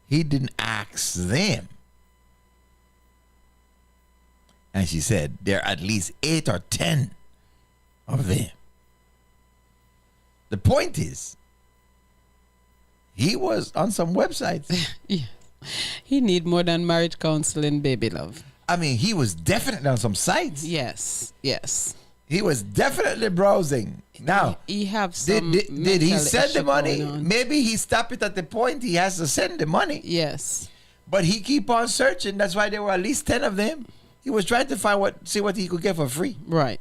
he didn't ask them. And she said there are at least 8 or 10 of them. The point is, he was on some websites. Yeah. He need more than marriage counseling, baby love. I mean, he was definitely on some sites. Yes, yes. He was definitely browsing. Now, he have some did he mental send the issue money? going on. Maybe he stopped it at the point he has to send the money. Yes. But he keep on searching. That's why there were at least 10 of them. He was trying to see what he could get for free. Right.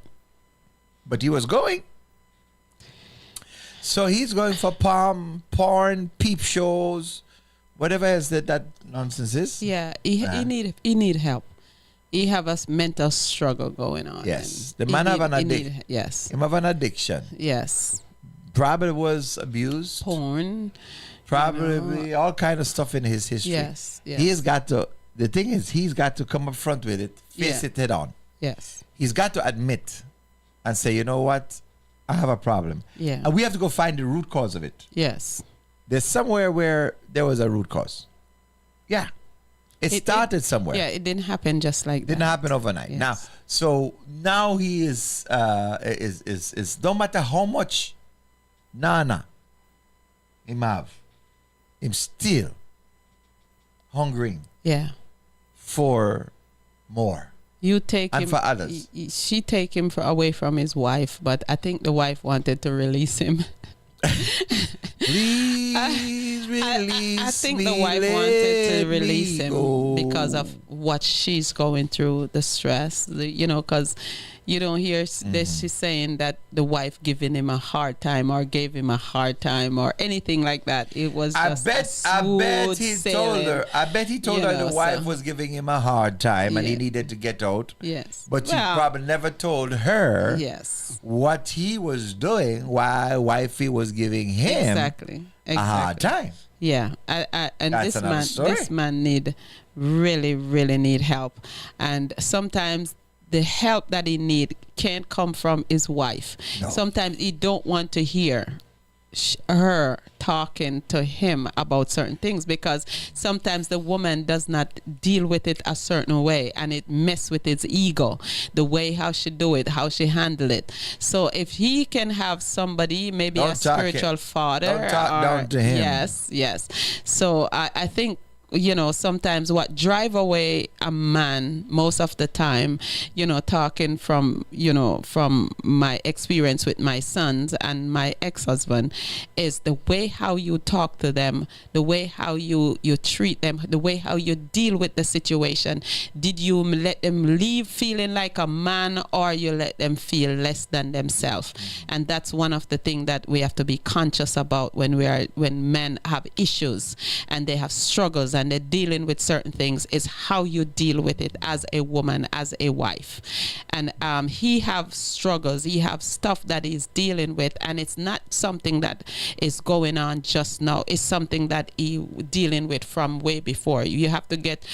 But he was going. So he's going for porn, peep shows, whatever else that nonsense is. Yeah, he need help. He have a mental struggle going on. Yes, the man have an addiction. Yes, him have an addiction. Yes, probably was abused. Porn, probably all kind of stuff in his history. Yes, yes. He has got to. The thing is, he's got to come up front with it, face it head on. Yes, he's got to admit and say, you know what, I have a problem. Yeah, and we have to go find the root cause of it. Yes, there's somewhere where there was a root cause. Yeah. It started somewhere. Yeah, it didn't happen just like Didn't that. happen overnight. Yes. Now he is no matter how much Nana him have, him still hungering Yeah. for more. You take And him for others. She take him away from his wife, but I think the wife wanted to release him. Please release I think me, the wife wanted to let release me him go. because of what she's going through, the stress, because you don't hear this. She's saying that the wife giving him a hard time or gave him a hard time or anything like that. It was just I bet he told her. I bet he told her the wife was giving him a hard time and he Yeah. needed to get out. Yes. But he Well, probably never told her Yes. what he was doing while wifey was giving him Exactly. a hard time. Yeah, and That's another story. this man really need help, and sometimes the help that he need can't come from his wife. No. Sometimes he don't want to hear her talking to him about certain things because sometimes the woman does not deal with it a certain way and it mess with his ego, the way how she do it, how she handle it. So if he can have somebody, maybe Don't a talk spiritual it. father, Don't talk or- down to him. yes. So I think sometimes what drive away a man most of the time, talking from my experience with my sons and my ex-husband, is the way how you talk to them, the way how you treat them, the way how you deal with the situation. Did you let them leave feeling like a man, or you let them feel less than themselves? And that's one of the things that we have to be conscious about when men have issues and they have struggles and they're dealing with certain things, is how you deal with it as a woman, as a wife. And he have struggles, he have stuff that he's dealing with, and it's not something that is going on just now. It's something that he dealing with from way before. You have to get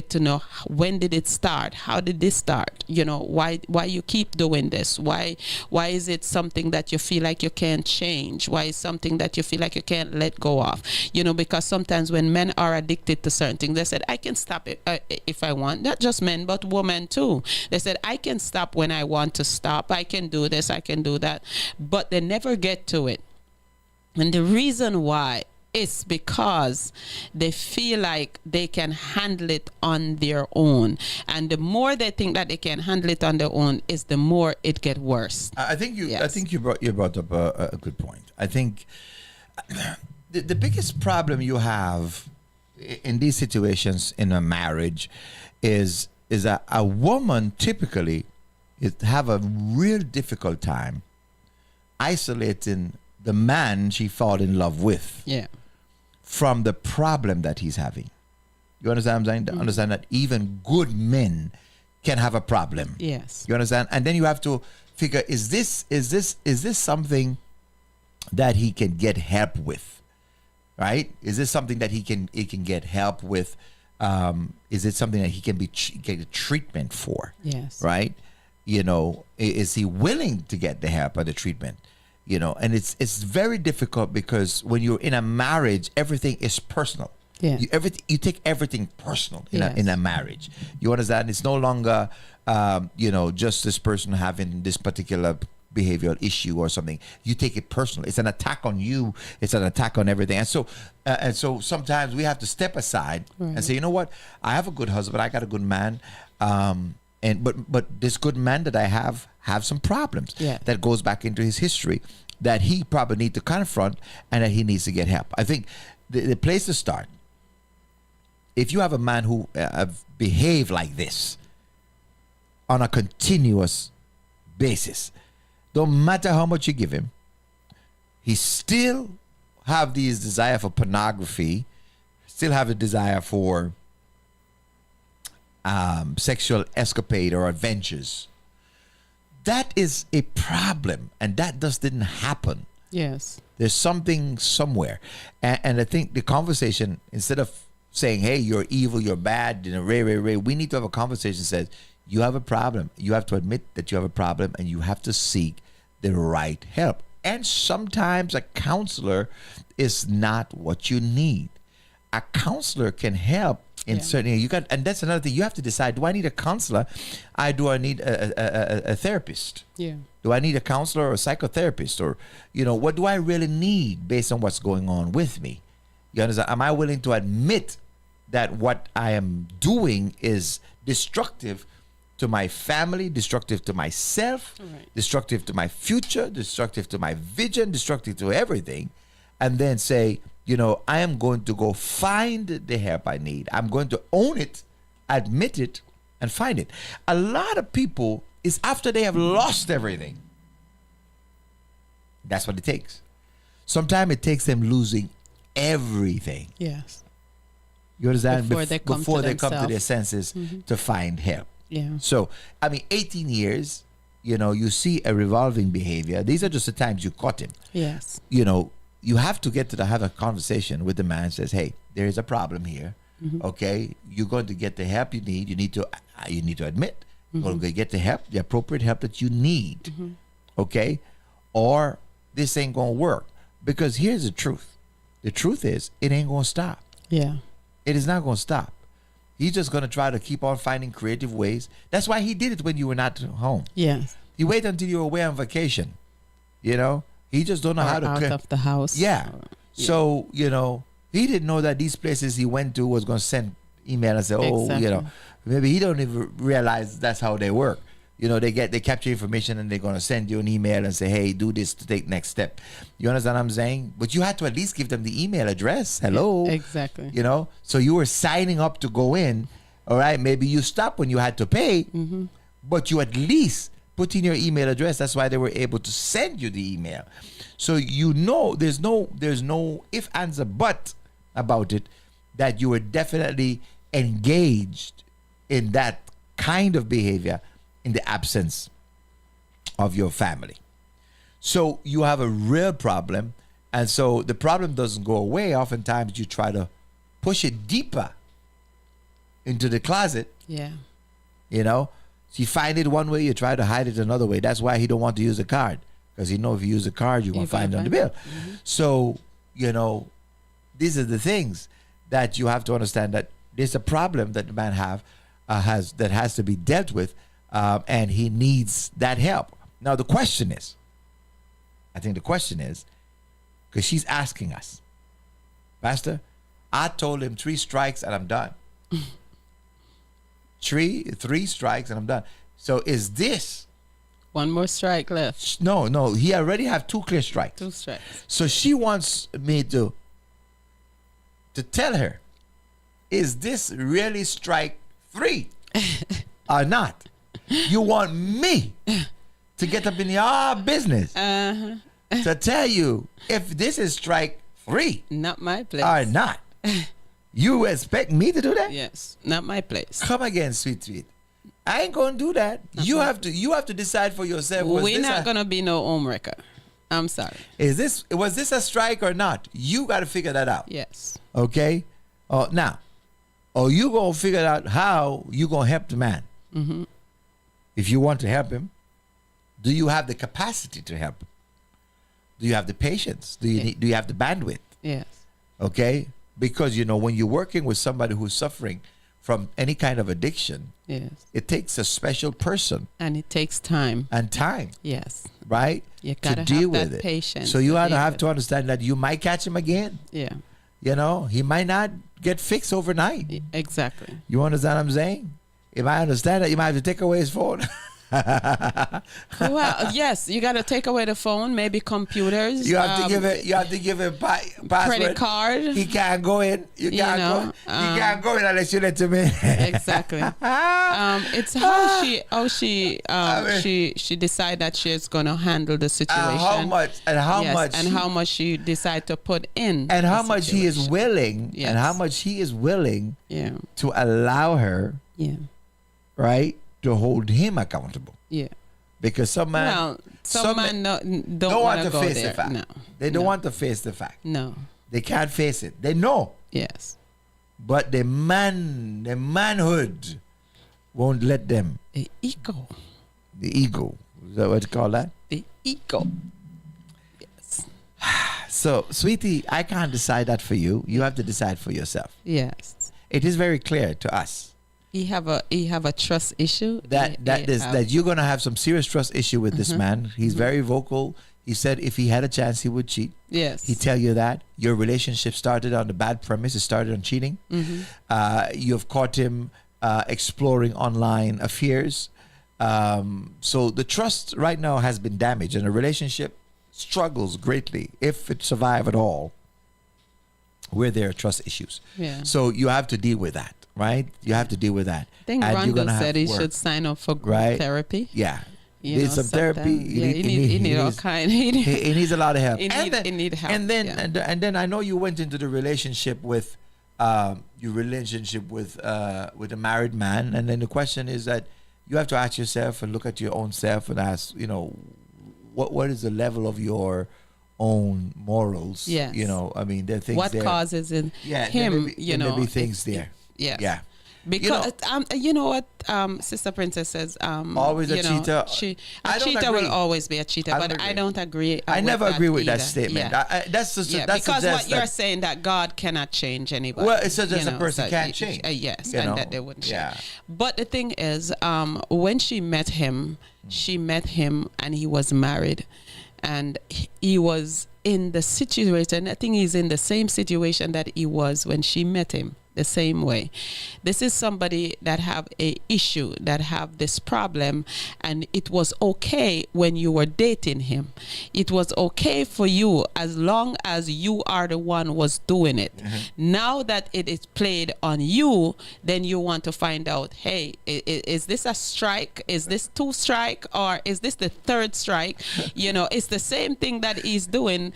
to know, when did it start? How did this start? Why you keep doing this? Why is it something that you feel like you can't change? Why is something that you feel like you can't let go of? Because sometimes when men are addicted to certain things, they said, I can stop it if I want. Not just men, but women too. They said, I can stop when I want to stop. I can do this, I can do that. But they never get to it. And the reason why is because they feel like they can handle it on their own. And the more they think that they can handle it on their own, is the more it get worse. I think you. Yes. I think you brought up a good point. I think the biggest problem you have in these situations in a marriage is that a woman typically have a real difficult time isolating the man she fall in love with from the problem that he's having. You understand what I'm saying? Understand that even good men can have a problem. Yes. You understand? And then you have to figure, is this something that he can get help with? Right? Is this something that he can get help with? Is it something that he can get a treatment for? Yes. Right? Is he willing to get the help or the treatment? And it's very difficult because when you're in a marriage, everything is personal. Yeah. You take everything personal Yes. in a marriage. You understand? It's no longer just this person having this particular behavioral issue or something. You take it personal. It's an attack on you. It's an attack on everything. And so sometimes we have to step aside and say, you know what? I have a good husband. I got a good man. But this good man that I have some problems that goes back into his history that he probably need to confront and that he needs to get help. I think the place to start, if you have a man who behave like this on a continuous basis, don't matter how much you give him, he still have these desire for pornography, still have a desire for sexual escapade or adventures. That is a problem, and that just didn't happen. Yes. There's something somewhere, and I think the conversation, instead of saying, "Hey, you're evil, you're bad," we need to have a conversation that says, "You have a problem. You have to admit that you have a problem, and you have to seek the right help." And sometimes a counselor is not what you need. A counselor can help in certain you got, and that's another thing. You have to decide: do I need a counselor? Do I need a therapist? Yeah. Do I need a counselor or a psychotherapist, or what do I really need based on what's going on with me? You understand? Am I willing to admit that what I am doing is destructive to my family, destructive to myself, destructive to my future, destructive to my vision, destructive to everything, and then say, I am going to go find the help I need. I'm going to own it, admit it, and find it. A lot of people, is after they have lost everything. That's what it takes. Sometimes it takes them losing everything. Yes. You understand? Before they come to their senses to find help. Yeah. So, 18 years, you see a revolving behavior. These are just the times you caught him. Yes. You have to get to have a conversation with the man. Says, hey, there is a problem here. Okay, you're going to get the help you need. You need to admit. You're going to get the help, the appropriate help that you need. Okay, or this ain't going to work. Because here's the truth. The truth is, it ain't going to stop. Yeah. It is not going to stop. He's just going to try to keep on finding creative ways. That's why he did it when you were not home. Yes. He waited until you were away on vacation. He just don't know how to out of the house. Yeah. So, he didn't know that these places he went to was going to send email and say, Exactly. maybe he don't even realize that's how they work. They capture information and they're going to send you an email and say, hey, do this to take next step. You understand what I'm saying? But you had to at least give them the email address. Hello. Exactly. So you were signing up to go in. All right. Maybe you stopped when you had to pay, but you at least put in your email address. That's why they were able to send you the email. So there's no if, ands, or but about it, that you were definitely engaged in that kind of behavior in the absence of your family. So you have a real problem, and so the problem doesn't go away. Oftentimes you try to push it deeper into the closet. Yeah. So you find it one way, you try to hide it another way. That's why he don't want to use a card, because if you use a card, you're going to find it on the bill. So, these are the things that you have to understand, that there's a problem that the man has that has to be dealt with, and he needs that help. Now, I think the question is, because she's asking us, Pastor, I told him 3 strikes and I'm done. 3 strikes and I'm done. So is this one more strike left? No, he already have 2 clear strikes. 2 strikes. So she wants me to tell her, is this really strike 3 or not? You want me to get up in your business to tell you if this is strike 3, not my place, or not? You expect me to do that? Yes, not my place. Come again, sweet. I ain't gonna do that. You have to decide for yourself. We're not gonna be no home wrecker. I'm sorry. Was this a strike or not? You got to figure that out. Yes. Okay. Now, you gonna figure out how you gonna help the man. If you want to help him, do you have the capacity to help him? Do you have the patience? Do you have the bandwidth? Yes. Okay. Because when you're working with somebody who's suffering from any kind of addiction, yes, it takes a special person, and it takes time. Yes. Right? You gotta to deal have with that it. patience. So you have to understand that you might catch him again. Yeah. He might not get fixed overnight. Exactly. You understand what I'm saying? If I understand that, you might have to take away his phone. Well, yes, you got to take away the phone, maybe computers. You have to give him password. Credit card. He can't go in. He can't go in unless you let him in. Exactly. It's how she decide that she's gonna handle the situation. How much she decide to put in. And how much he is willing. Yes. And how much he is willing. Yeah. To allow her. Yeah. Right. To hold him accountable. Yeah. Because some men don't want to face there. the fact. No. They don't want to face the fact. No. They can't face it. They know. Yes. But the manhood won't let them. The ego. Is that what you call that? The ego. Yes. So, sweetie, I can't decide that for you. You have to decide for yourself. Yes. it is very clear to us He have a trust issue. that you're going to have some serious trust issue with this man. He's very vocal. He said if he had a chance, he would cheat. Yes. He tell you that your relationship started on the bad premise. It started on cheating. You've caught him exploring online affairs. So the trust right now has been damaged, and the relationship struggles greatly if it survive at all. Where there are trust issues. Yeah. So you have to deal with that, right? You have to deal with that. I think And you're Rondo gonna said have he work, should sign up for group right? therapy. Yeah. You Need know, some therapy. sometimes. Yeah, he need all needs- kind. he needs a lot of help. He need help. And then yeah. and then I know you went into the relationship with a married man, and then the question is that you have to ask yourself and look at your own self and ask, what is the level of your own morals? Yes. I mean, there are things What there. causes in Yeah, him, there may be things there. Yeah. Yeah. Because you know what Sister Princess says, Always a cheater. A cheater agree. will always be a cheater, I but don't I don't agree. I never agree with that either. statement. Yeah. That's because what you're saying that God cannot change anybody. Well, it says that a person can't change. Yes, you and know? that they wouldn't change. Yeah. But the thing is, when she met him and he was married, and he was in the situation. I think he's in the same situation that he was when she met him. The same way. This is somebody that have a issue, that have this problem, and it was okay when you were dating him. It was okay for you as long as you are the one was doing it. Now that it is played on you, then you want to find out, hey, is this a strike? Is this 2 strike? Or is this the 3rd strike? It's the same thing that he's doing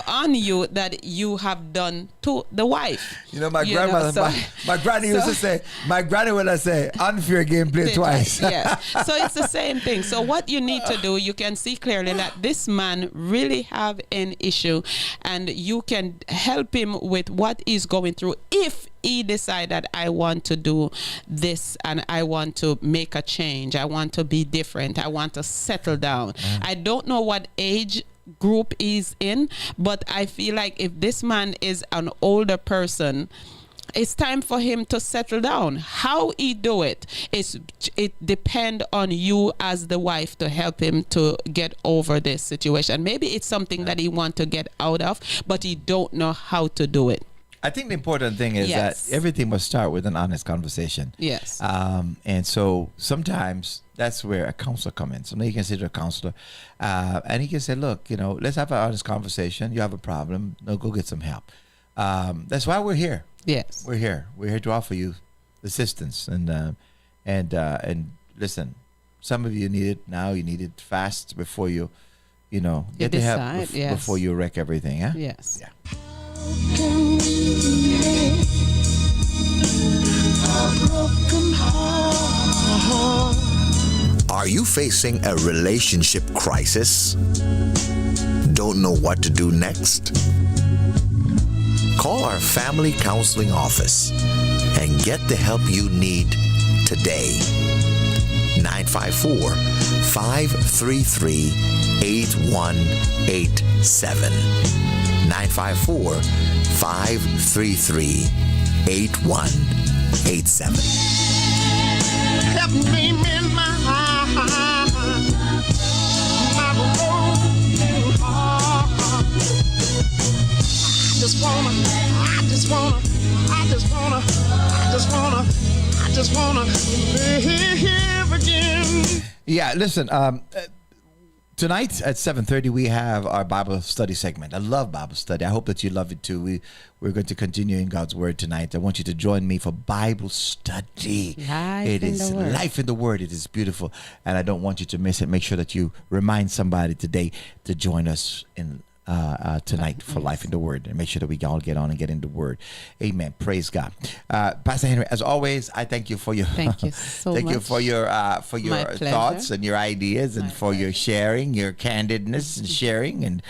on you that you have done to the wife. My grandmother, my granny used to say, my granny would say, unfair game played twice. Yes. So it's the same thing. So what you need to do, you can see clearly that this man really have an issue, and you can help him with what he's going through if he decide that I want to do this and I want to make a change. I want to be different. I want to settle down. I don't know what age group he's in, but I feel like if this man is an older person, it's time for him to settle down. How he do it depend on you as the wife to help him to get over this situation. Maybe it's something that he want to get out of, but he don't know how to do it. I think the important thing is that everything must start with an honest conversation. Yes. And so sometimes that's where a counselor comes in. So now you can say to a counselor, and he can say, look, let's have an honest conversation. You have a problem. No, go get some help. That's why we're here. Yes. We're here. We're here to offer you assistance. And listen, some of you need it now. You need it fast before you get the help before you wreck everything. Huh? Yes. Yeah. Are you facing a relationship crisis? Don't know what to do next? Call our family counseling office and get the help you need today. 954-533-8187. 954-533-8187. Help me mend my broken heart. I just wanna live again. Yeah, listen, tonight at 7:30 we have our Bible study segment. I love Bible study. I hope that you love it too. We're going to continue in God's Word tonight. I want you to join me for Bible study. It is life in the Word. It is beautiful, and I don't want you to miss it. Make sure that you remind somebody today to join us in tonight for Life in the Word, and make sure that we all get on and get in the Word. Amen. Praise God. Pastor Henry, as always, I thank you for your thank you so thank much. you for your thoughts and your ideas, and for your sharing, your candidness and sharing, and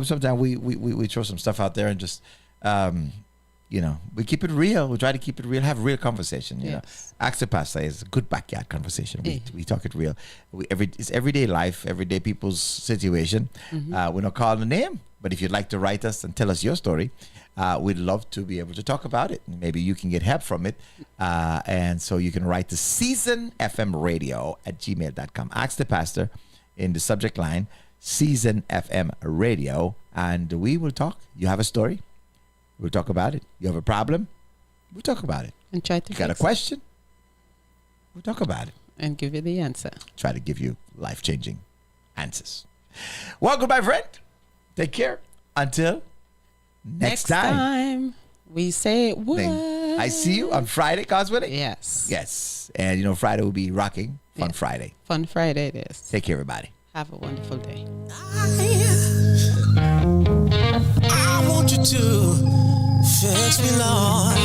sometimes we throw some stuff out there and just we keep it real. We try to keep it real, have real conversation. You know, Ask the Pastor is a good backyard conversation. We talk it real. It's everyday life, everyday people's situation. We're not calling a name, But if you'd like to write us and tell us your story, we'd love to be able to talk about it. Maybe you can get help from it. And so you can write to seasonfmradio@gmail.com. Ask the pastor in the subject line, Season FM Radio, and we will talk. You have a story? We'll talk about it. You have a problem? We'll talk about it. And try to You got a fix question? We'll talk about it. and give you the answer. Try to give you life-changing answers. Welcome, my friend. Take care. Until next time. We say what? I see you on Friday, Coswilly? Yes. Yes. And you know, Friday will be rocking. Fun Friday. Fun Friday it is. Take care, everybody. Have a wonderful day. I want you to fix me, Lord.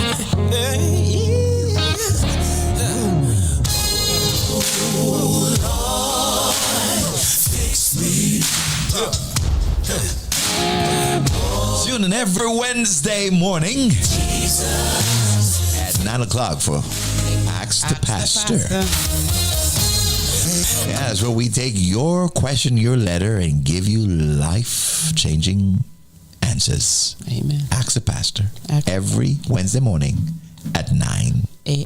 Oh, Lord, fix me. Tune in every Wednesday morning at 9 o'clock for Ask the Pastor. Yeah, that's where we take your question, your letter, and give you life-changing answers. Amen. Ask the Pastor every Wednesday morning at 9